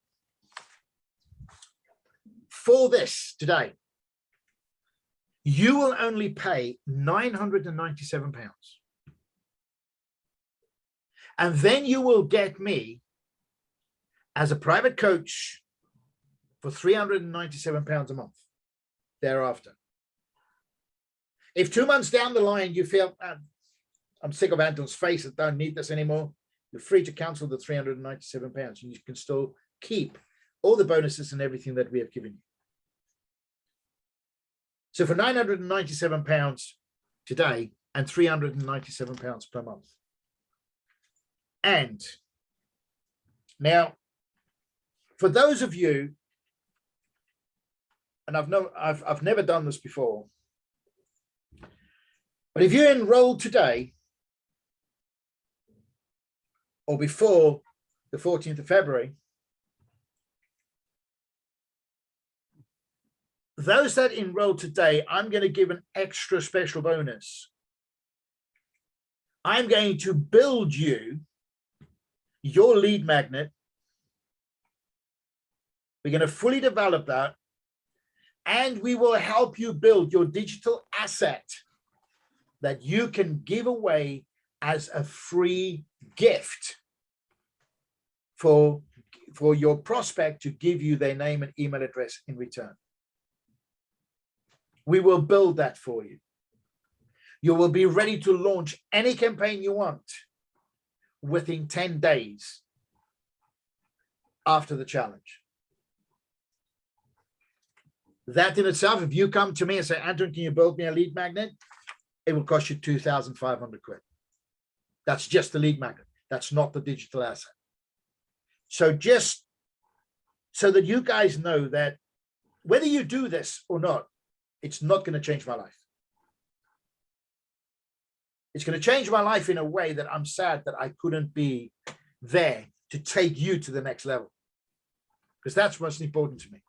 for this today, you will only pay £997. And then you will get me as a private coach for £397 a month thereafter. If 2 months down the line you feel, I'm sick of Anton's face, I don't need this anymore, you're free to cancel the £397 and you can still keep all the bonuses and everything that we have given you. So for £997 today and £397 per month. And now, for those of you, and I've never done this before, but if you enroll today or before the 14th of February, those that enroll today, I'm going to give an extra special bonus. I'm going to build you your lead magnet. We're going to fully develop that, and we will help you build your digital asset that you can give away as a free gift for your prospect to give you their name and email address in return. We will build that for you. You will be ready to launch any campaign you want within 10 days after the challenge. That in itself, if you come to me and say, Anton, can you build me a lead magnet? It will cost you 2,500 quid. That's just the lead magnet. That's not the digital asset. So just so that you guys know that whether you do this or not, it's not going to change my life. It's going to change my life in a way that I'm sad that I couldn't be there to take you to the next level. Because that's what's important to me.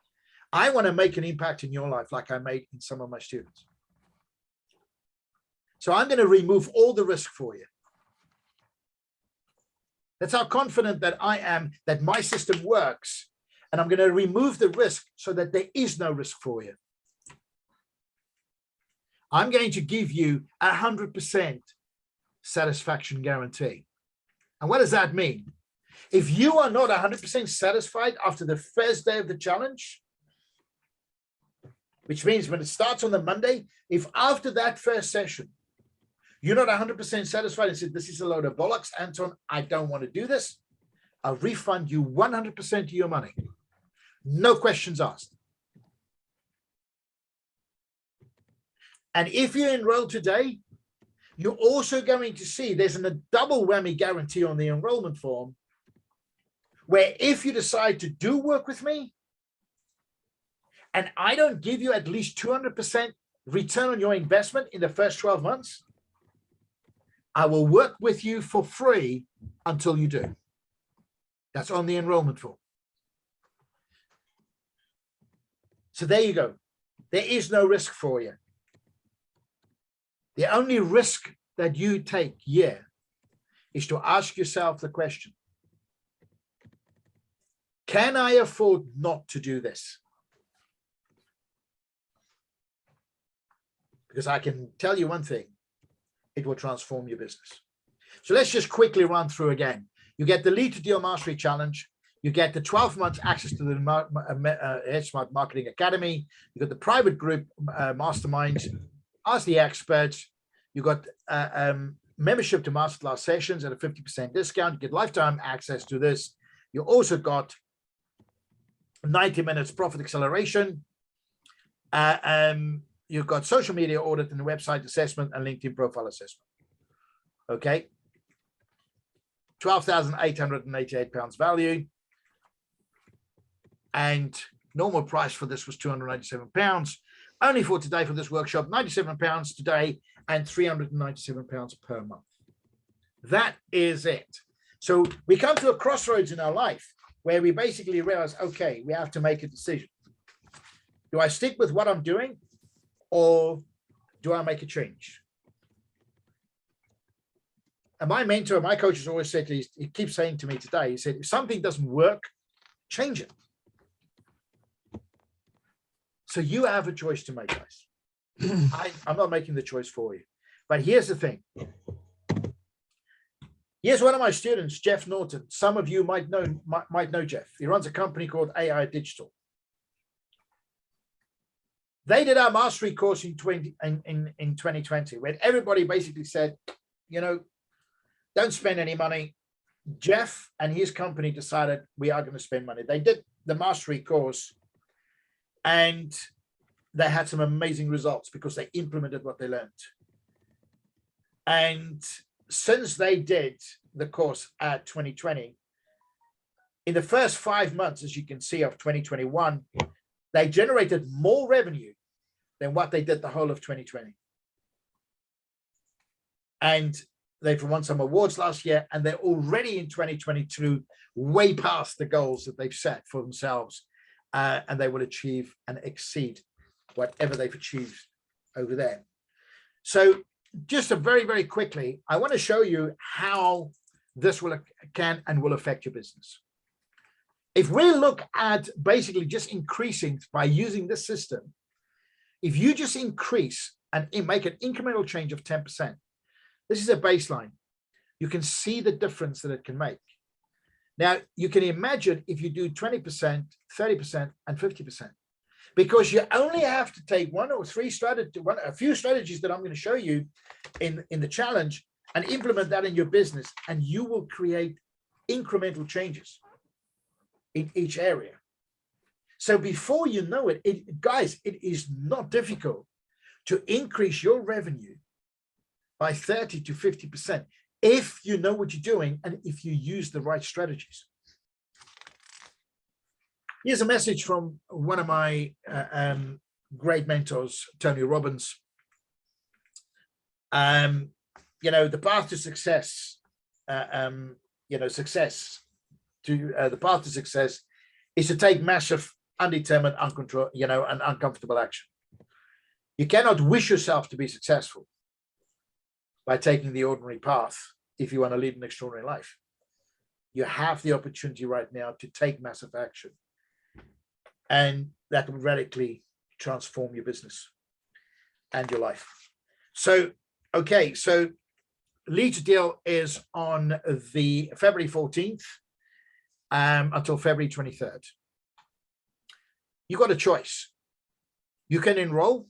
I want to make an impact in your life like I made in some of my students. So I'm going to remove all the risk for you. That's how confident that I am that my system works. And I'm going to remove the risk so that there is no risk for you. I'm going to give you 100% satisfaction guarantee. And what does that mean? If you are not 100% satisfied after the first day of the challenge, which means when it starts on the Monday, if after that first session, you're not 100% satisfied and said, this is a load of bollocks, Anton, I don't want to do this, I'll refund you 100% of your money. No questions asked. And if you enroll today, you're also going to see there's a double whammy guarantee on the enrollment form, where if you decide to do work with me, and I don't give you at least 200% return on your investment in the first 12 months, I will work with you for free until you do. That's on the enrollment form. So there you go. There is no risk for you. The only risk that you take here is to ask yourself the question, can I afford not to do this? Because I can tell you one thing, it will transform your business. So let's just quickly run through again. You get the Lead to Deal Mastery Challenge. You get the 12 months access to the HedgeSmart Marketing Academy. You got the private group masterminds, ask the experts. You got membership to masterclass sessions at a 50% discount. You get lifetime access to this. You also got 90 minutes profit acceleration. You've got social media audit and website assessment and LinkedIn profile assessment. Okay. £12,888 value. And normal price for this was £297. Only for today for this workshop, £97 today and £397 per month. That is it. So we come to a crossroads in our life where we basically realize, okay, we have to make a decision. Do I stick with what I'm doing or do I make a change? And my mentor, my coach has always said, he keeps saying to me today, he said, if something doesn't work, change it. So you have a choice to make, guys. I'm not making the choice for you. But here's the thing. Here's one of my students, Jeff Norton. Some of you might know Jeff. He runs a company called AI Digital. They did our mastery course in 2020, where everybody basically said, you know, don't spend any money. Jeff and his company decided we are going to spend money. They did the mastery course and they had some amazing results because they implemented what they learned. And since they did the course at 2020, in the first 5 months, as you can see, of 2021, they generated more revenue than what they did the whole of 2020. And they've won some awards last year, and they're already in 2022 way past the goals that they've set for themselves, and they will achieve and exceed whatever they've achieved over there. So just very, very quickly, I want to show you how this can and will affect your business. If we look at basically just increasing by using this system, if you just increase and make an incremental change of 10%, this is a baseline. You can see the difference that it can make. Now, you can imagine if you do 20%, 30%, and 50%. because you only have to take one or three strategy, a few strategies that I'm going to show you in the challenge, and implement that in your business, and you will create incremental changes in each area. So before you know it, guys, it is not difficult to increase your revenue by 30 to 50% if you know what you're doing and if you use the right strategies. Here's a message from one of my great mentors, Tony Robbins. You know, the path to success, the path to success is to take massive, undetermined, uncontrolled, and uncomfortable action. You cannot wish yourself to be successful by taking the ordinary path if you want to lead an extraordinary life. You have the opportunity right now to take massive action, and that will radically transform your business and your life. So, okay, so Lead to Deal is on the February 14th until February 23rd. You got a choice. You can enroll.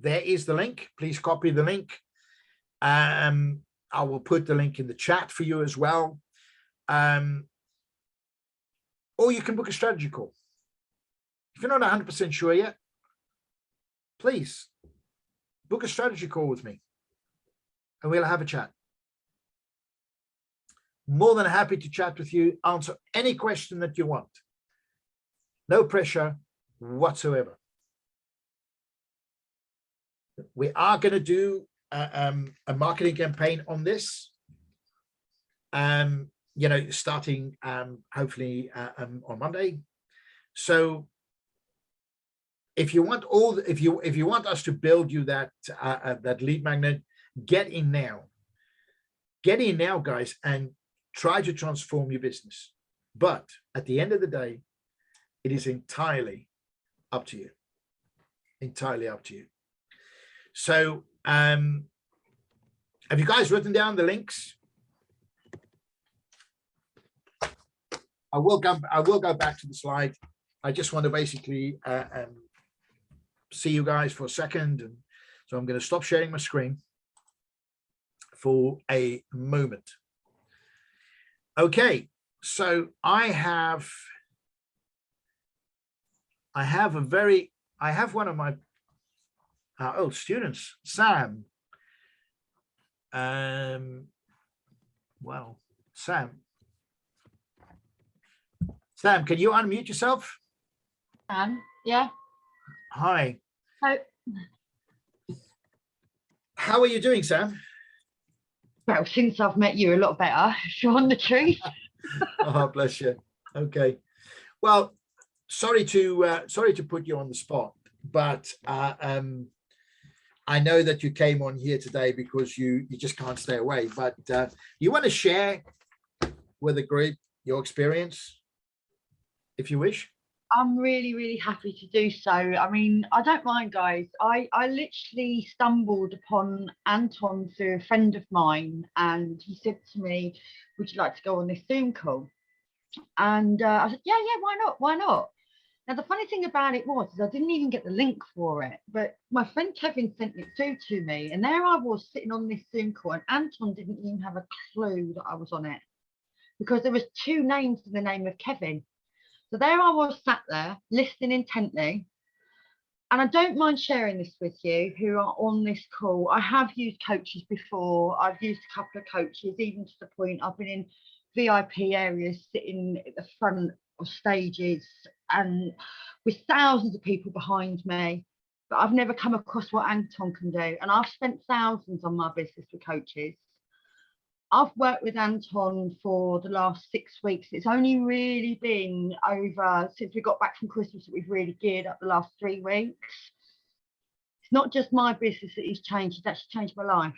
There is the link. Please copy the link. I will put the link in the chat for you as well. Or you can book a strategy call. If you're not 100% sure yet, please book a strategy call with me and we'll have a chat. More than happy to chat with you, answer any question that you want. No pressure whatsoever. We are going to do a marketing campaign on this, starting hopefully on Monday. So if you want if you want us to build you that lead magnet, get in now, guys, and try to transform your business. But at the end of the day, it is entirely up to you. Entirely up to you. So have you guys written down the links? I will go back to the slide. I just want to basically see you guys for a second, and so I'm going to stop sharing my screen for a moment. Okay, so I have one of my old students, Sam. Well, Sam, can you unmute yourself? Yeah. Hi. Hi. How are you doing, Sam? Well, since I've met you, a lot better, if you want the truth. Oh, bless you. Okay. Well, sorry to put you on the spot, but I know that you came on here today because you just can't stay away. But you want to share with the group your experience, if you wish? I'm really, really happy to do so. I mean, I don't mind, guys. I literally stumbled upon Anton through a friend of mine, and he said to me, would you like to go on this Zoom call? And I said, yeah, why not? Why not? Now, the funny thing about it was I didn't even get the link for it, but my friend Kevin sent it through to me, and there I was sitting on this Zoom call, and Anton didn't even have a clue that I was on it, because there was two names in the name of Kevin. So there I was sat there listening intently, and I don't mind sharing this with you who are on this call. I have used coaches before. I've used a couple of coaches, even to the point I've been in VIP areas, sitting at the front of stages and with thousands of people behind me, but I've never come across what Anton can do. And I've spent thousands on my business with coaches. I've worked with Anton for the last 6 weeks. It's only really been over since we got back from Christmas that we've really geared up the last 3 weeks. It's not just my business that he's changed, he's actually changed my life.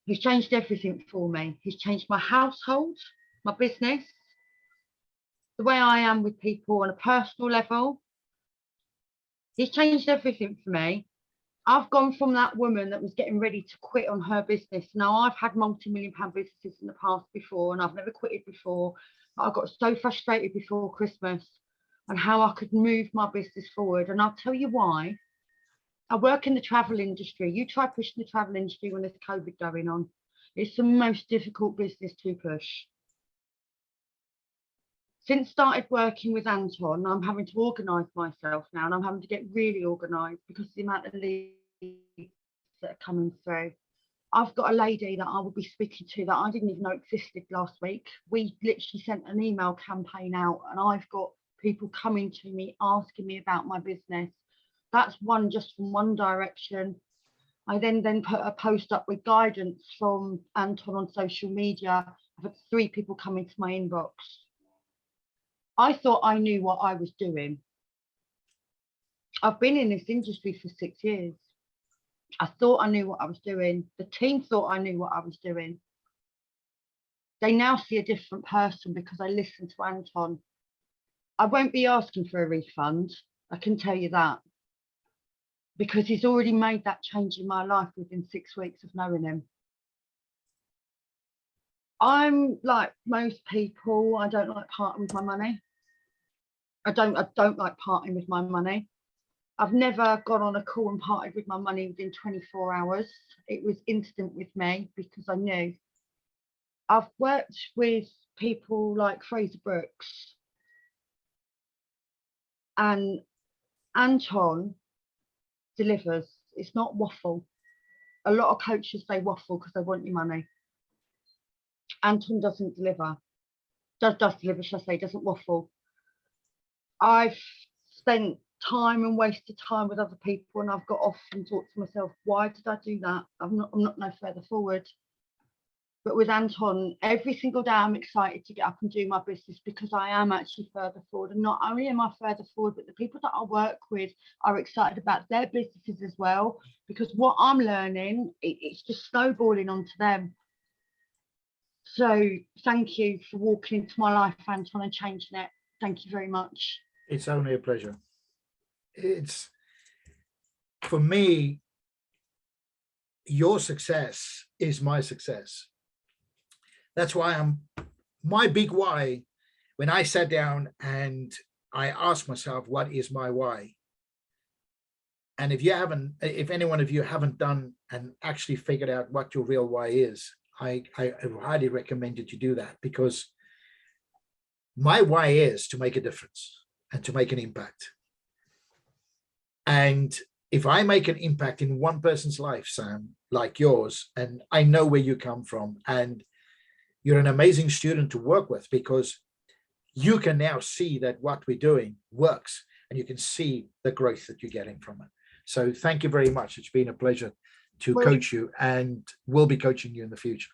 He's changed everything for me. He's changed my household, my business, the way I am with people on a personal level. He's changed everything for me. I've gone from that woman that was getting ready to quit on her business. Now, I've had multi-million-pound businesses in the past before, and I've never quitted before. I got so frustrated before Christmas and how I could move my business forward. And I'll tell you why. I work in the travel industry. You try pushing the travel industry when there's COVID going on. It's the most difficult business to push. Since started working with Anton, I'm having to organise myself now, and I'm having to get really organised because of the amount of leads that are coming through. I've got a lady that I will be speaking to that I didn't even know existed last week. We literally sent an email campaign out, and I've got people coming to me asking me about my business. That's one just from one direction. I then put a post up with guidance from Anton on social media. I've had 3 people come into my inbox. I thought I knew what I was doing. I've been in this industry for 6 years. I thought I knew what I was doing. The team thought I knew what I was doing. They now see a different person because I listened to Anton. I won't be asking for a refund, I can tell you that, because he's already made that change in my life within 6 weeks of knowing him. I'm like most people, I don't like parting with my money. I don't like parting with my money. I've never gone on a call and parted with my money within 24 hours. It was instant with me because I knew. I've worked with people like Fraser Brooks, and Anton delivers. It's not waffle. A lot of coaches say waffle because they want your money. Anton doesn't deliver. Does deliver, shall I say, doesn't waffle. I've spent time and wasted time with other people, and I've got off and thought to myself, why did I do that? I'm not no further forward. But with Anton, every single day I'm excited to get up and do my business because I am actually further forward. And not only am I further forward, but the people that I work with are excited about their businesses as well, because what I'm learning, it's just snowballing onto them. So thank you for walking into my life, Anton, and changing it. Thank you very much. It's only a pleasure. It's, for me, your success is my success. That's why my big why, when I sat down and I asked myself, what is my why? And if any one of you haven't done and actually figured out what your real why is, I highly recommend you to do that, because my why is to make a difference and to make an impact. And if I make an impact in one person's life, Sam, like yours, and I know where you come from, and you're an amazing student to work with, because you can now see that what we're doing works, and you can see the growth that you're getting from it. So thank you very much. It's been a pleasure to coach you, and we'll be coaching you in the future.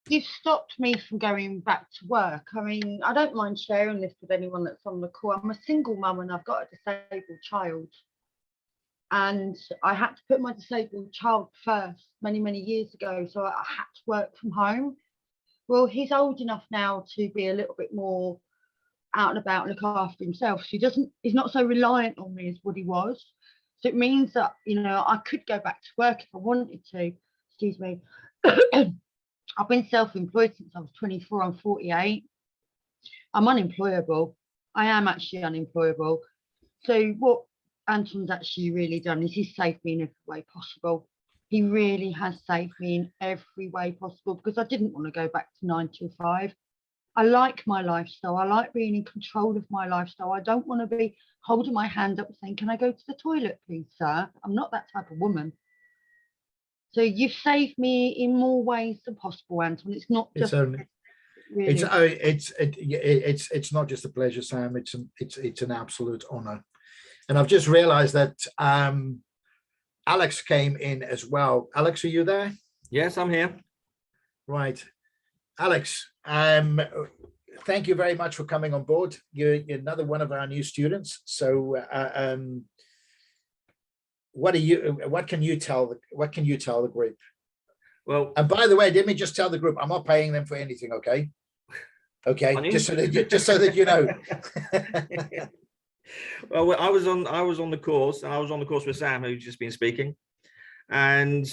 You've stopped me from going back to work. I mean, I don't mind sharing this with anyone that's on the call. I'm a single mum and I've got a disabled child. And I had to put my disabled child first many years ago. So I had to work from home. Well, he's old enough now to be a little bit more out and about, look after himself. So he's not so reliant on me as what he was. So it means that, you know, I could go back to work if I wanted to. Excuse me. I've been self-employed since I was 24. I'm 48. I'm unemployable. I am actually unemployable. So what Anton's actually really done is he's saved me in every way possible. He really has saved me in every way possible, because I didn't want to go back to 9 to 5. I like my lifestyle. I like being in control of my lifestyle. I don't want to be holding my hand up saying, can I go to the toilet, please, sir? I'm not that type of woman. So you've saved me in more ways than possible, Anton. It's not just really. It's not just a pleasure, Sam. It's an absolute honor. And I've just realized that Alex came in as well. Alex, are you there? Yes, I'm here. Right. Alex, thank you very much for coming on board. You're another one of our new students. So what can you tell the group? Well, and by the way, let me just tell the group, I'm not paying them for anything, okay? Okay, just so that you know. Well, I was on the course, and I was on the course with Sam, who's just been speaking, and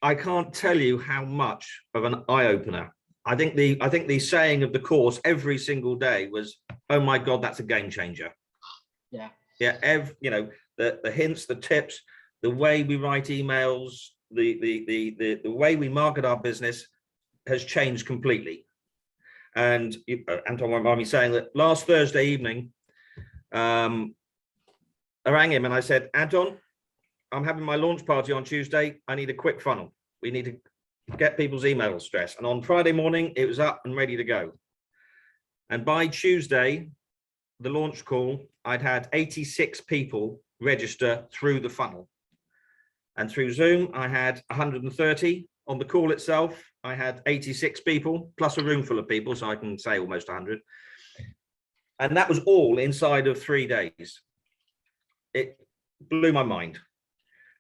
I can't tell you how much of an eye-opener. I think the saying of the course every single day was oh my God, that's a game changer. Yeah. Yeah, you know, the hints, the tips, the way we write emails, the way we market our business has changed completely. And Anton won't mind me saying that last Thursday evening, I rang him and I said, Anton, I'm having my launch party on Tuesday. I need a quick funnel. We need to get people's email address. And on Friday morning, it was up and ready to go. And by Tuesday, the launch call, I'd had 86 people register through the funnel. And through Zoom, I had 130. On the call itself, I had 86 people, plus a room full of people, so I can say almost 100. And that was all inside of 3 days. It blew my mind.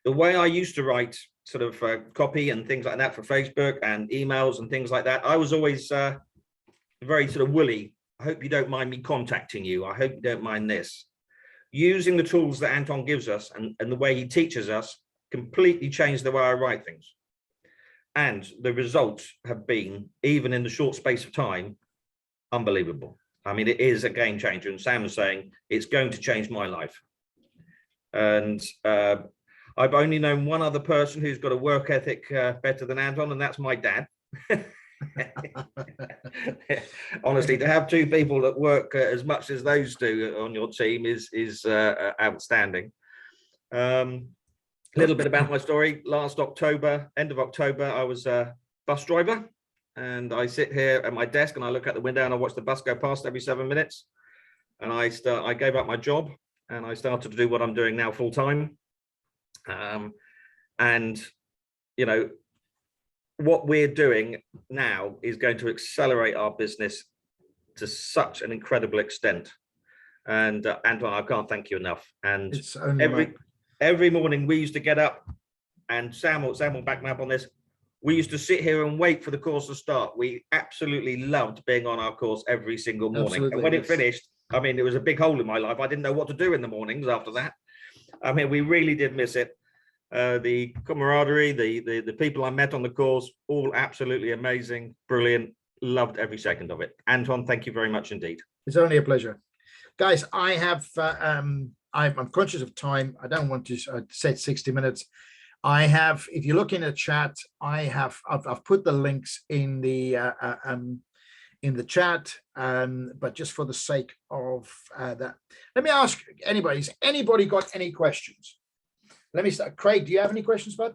The way I used to write sort of copy and things like that for Facebook and emails and things like that, I was always very sort of woolly. I hope you don't mind me contacting you. I hope you don't mind this. Using the tools that Anton gives us and the way he teaches us completely changed the way I write things. And the results have been, even in the short space of time, unbelievable. I mean, it is a game changer. And Sam was saying, it's going to change my life. And I've only known one other person who's got a work ethic better than Anton, and that's my dad. Honestly, to have two people that work as much as those two on your team is outstanding. A little bit about my story. Last October, end of October, I was a bus driver, and I sit here at my desk and I look out the window and I watch the bus go past every 7 minutes. And I gave up my job and I started to do what I'm doing now full time. And you know, what we're doing now is going to accelerate our business to such an incredible extent. And Anton, I can't thank you enough. And It's only every morning we used to get up, and Sam will back me up on this. We used to sit here and wait for the course to start. We absolutely loved being on our course every single morning. Absolutely, And when yes. it finished, I mean, it was a big hole in my life. I didn't know what to do in the mornings after that. I mean, we really did miss it. The camaraderie, the people I met on the course, all absolutely amazing, brilliant. Loved every second of it. Anton, thank you very much indeed. It's only a pleasure. Guys, I have, I'm conscious of time. I don't want to set 60 minutes. I have, if you look in the chat, I've put the links in the chat, but just for the sake of that, let me ask anybody, has anybody got any questions? Let me start. Craig, do you have any questions, bud?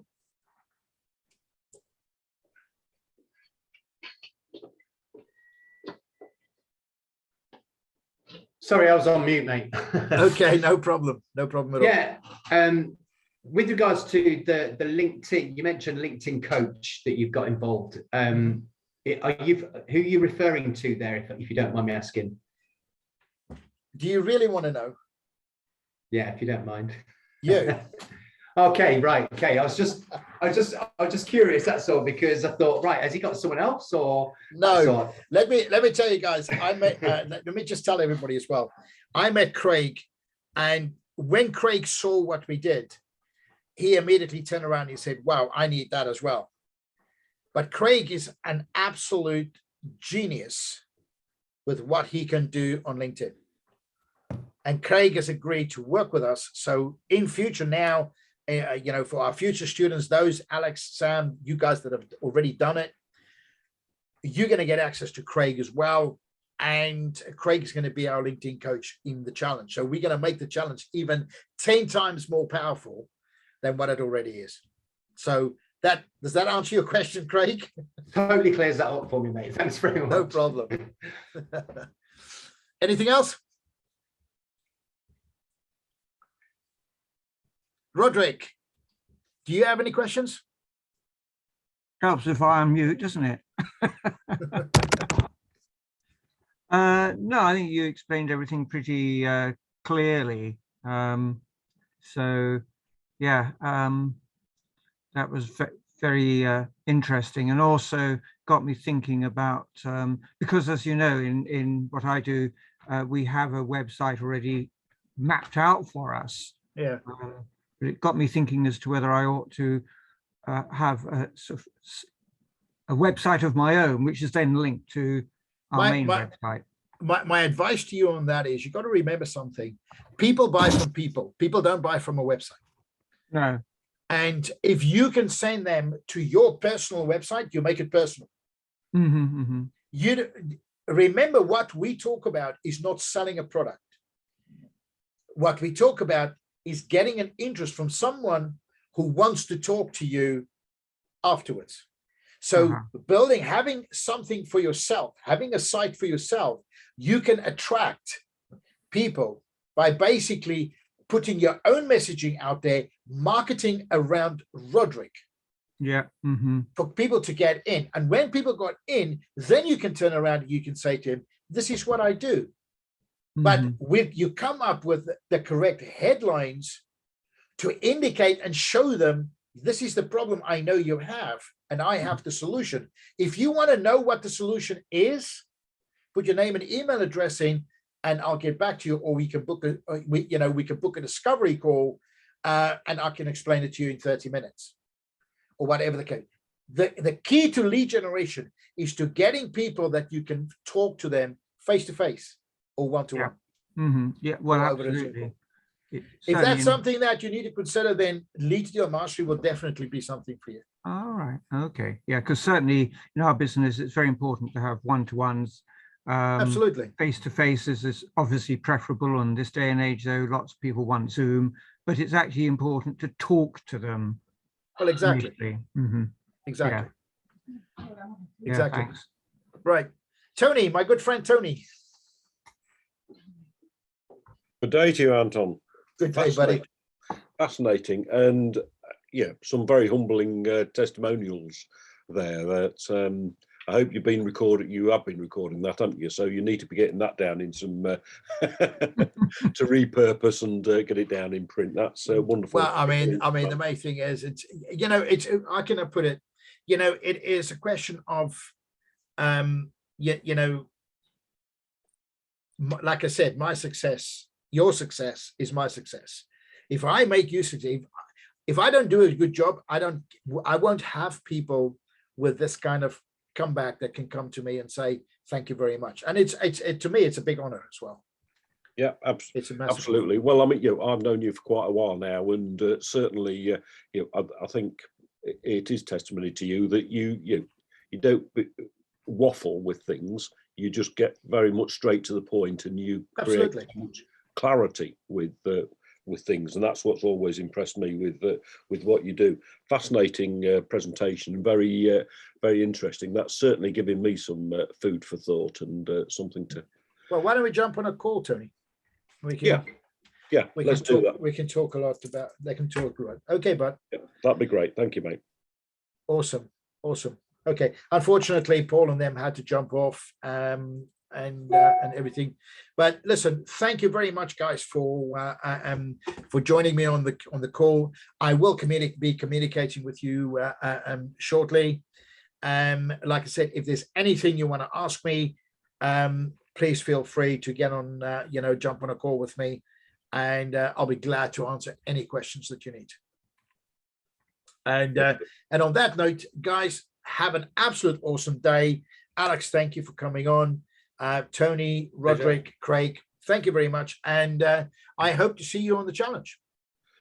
Sorry, I was on mute, mate. Okay, no problem. No problem at all. Yeah. With regards to the LinkedIn, you mentioned LinkedIn coach that you've got involved. Who are you referring to there, if you don't mind me asking? Do you really want to know? Yeah, if you don't mind. You. Okay, right. Okay. I was just curious, that's all, because I thought, right, has he got someone else or no? Let me tell you guys, I met let me just tell everybody as well. I met Craig, and when Craig saw what we did, he immediately turned around and he said, wow, I need that as well. But Craig is an absolute genius with what he can do on LinkedIn. And Craig has agreed to work with us. So in future now, you know, for our future students, those, Alex, Sam, you guys that have already done it, you're going to get access to Craig as well. And Craig is going to be our LinkedIn coach in the challenge. So we're going to make the challenge even 10 times more powerful than what it already is. So does that answer your question, Craig? Totally clears that up for me, mate. Thanks very much. No problem. Anything else? Roderick, do you have any questions? Helps if I unmute, doesn't it? No, I think you explained everything pretty clearly. So, yeah, that was very interesting, and also got me thinking about, because as you know, in what I do, we have a website already mapped out for us. Yeah. But it got me thinking as to whether I ought to have a sort of a website of my own, which is then linked to our main website. my advice to you on that is you got to remember something. People buy from people. People don't buy from a website. No. And if you can send them to your personal website, you make it personal. You remember what we talk about is not selling a product. What we talk about is getting an interest from someone who wants to talk to you afterwards. So having something for yourself, having a site for yourself, you can attract people by basically putting your own messaging out there, marketing around Roderick. Yeah. For people to get in. And when people got in, then you can turn around and you can say to him, this is what I do. But you come up with the correct headlines to indicate and show them, this is the problem I know you have, and I have the solution. If you want to know what the solution is, put your name and email address in, and I'll get back to you, or we can book we can book a discovery call, and I can explain it to you in 30 minutes, or whatever the case. The key to lead generation is to getting people that you can talk to them face to face or one to one. Yeah, well, Or over a Zoom absolutely. call. It If that's certainly- something that you need to consider, then lead deal mastery will definitely be something for you. All right. Okay. Yeah, because certainly in our business, it's very important to have one-to-ones. Absolutely. Face-to-face is obviously preferable in this day and age, though lots of people want Zoom, but it's actually important to talk to them. Well, exactly. initially. Exactly. Yeah, Exactly. thanks. Right. Tony, my good friend Tony. Good day to you, Anton. Good day, buddy. Fascinating, and yeah, some very humbling testimonials there. That I hope you've been recording. You have been recording that, haven't you? So you need to be getting that down in some to repurpose and get it down in print. That's wonderful. Well, I mean, the main thing is, it's I can put it, it is a question of, like I said, my success, your success is my success. If I make you succeed, if I don't do a good job, I won't have people with this kind of comeback that can come to me and say, thank you very much. And it's to me, it's a big honor as well. Yeah, It's a massive absolutely. Well, I mean, I've known you for quite a while now, and certainly, I think it is testimony to you that you don't waffle with things. You just get very much straight to the point, and you create Absolutely. much clarity with things, and that's what's always impressed me with what you do. Fascinating presentation, very very interesting. That's certainly giving me some food for thought and something to. Well, why don't we jump on a call, Tony? We can, Let's do that. We can talk a lot about. They can talk about. Okay, bud. Yeah, that'd be great. Thank you, mate. Awesome. Okay. Unfortunately, Paul and them had to jump off and everything. But listen, thank you very much, guys, for joining me on the call. I will be communicating with you shortly. Like I said, if there's anything you want to ask me, please feel free to get on, jump on a call with me, and I'll be glad to answer any questions that you need. And on that note, guys, have an absolute awesome day. Alex, thank you for coming on. Tony, Roderick, Craig, thank you very much. And I hope to see you on the challenge.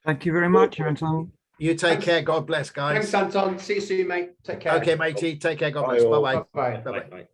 Thank you very much, Anton. You take care. God bless, guys. Thanks, Anton. See you soon, mate. Take care. Okay, matey. Take care. God Bye bless. all. Bye-bye. Bye. Bye-bye. Bye.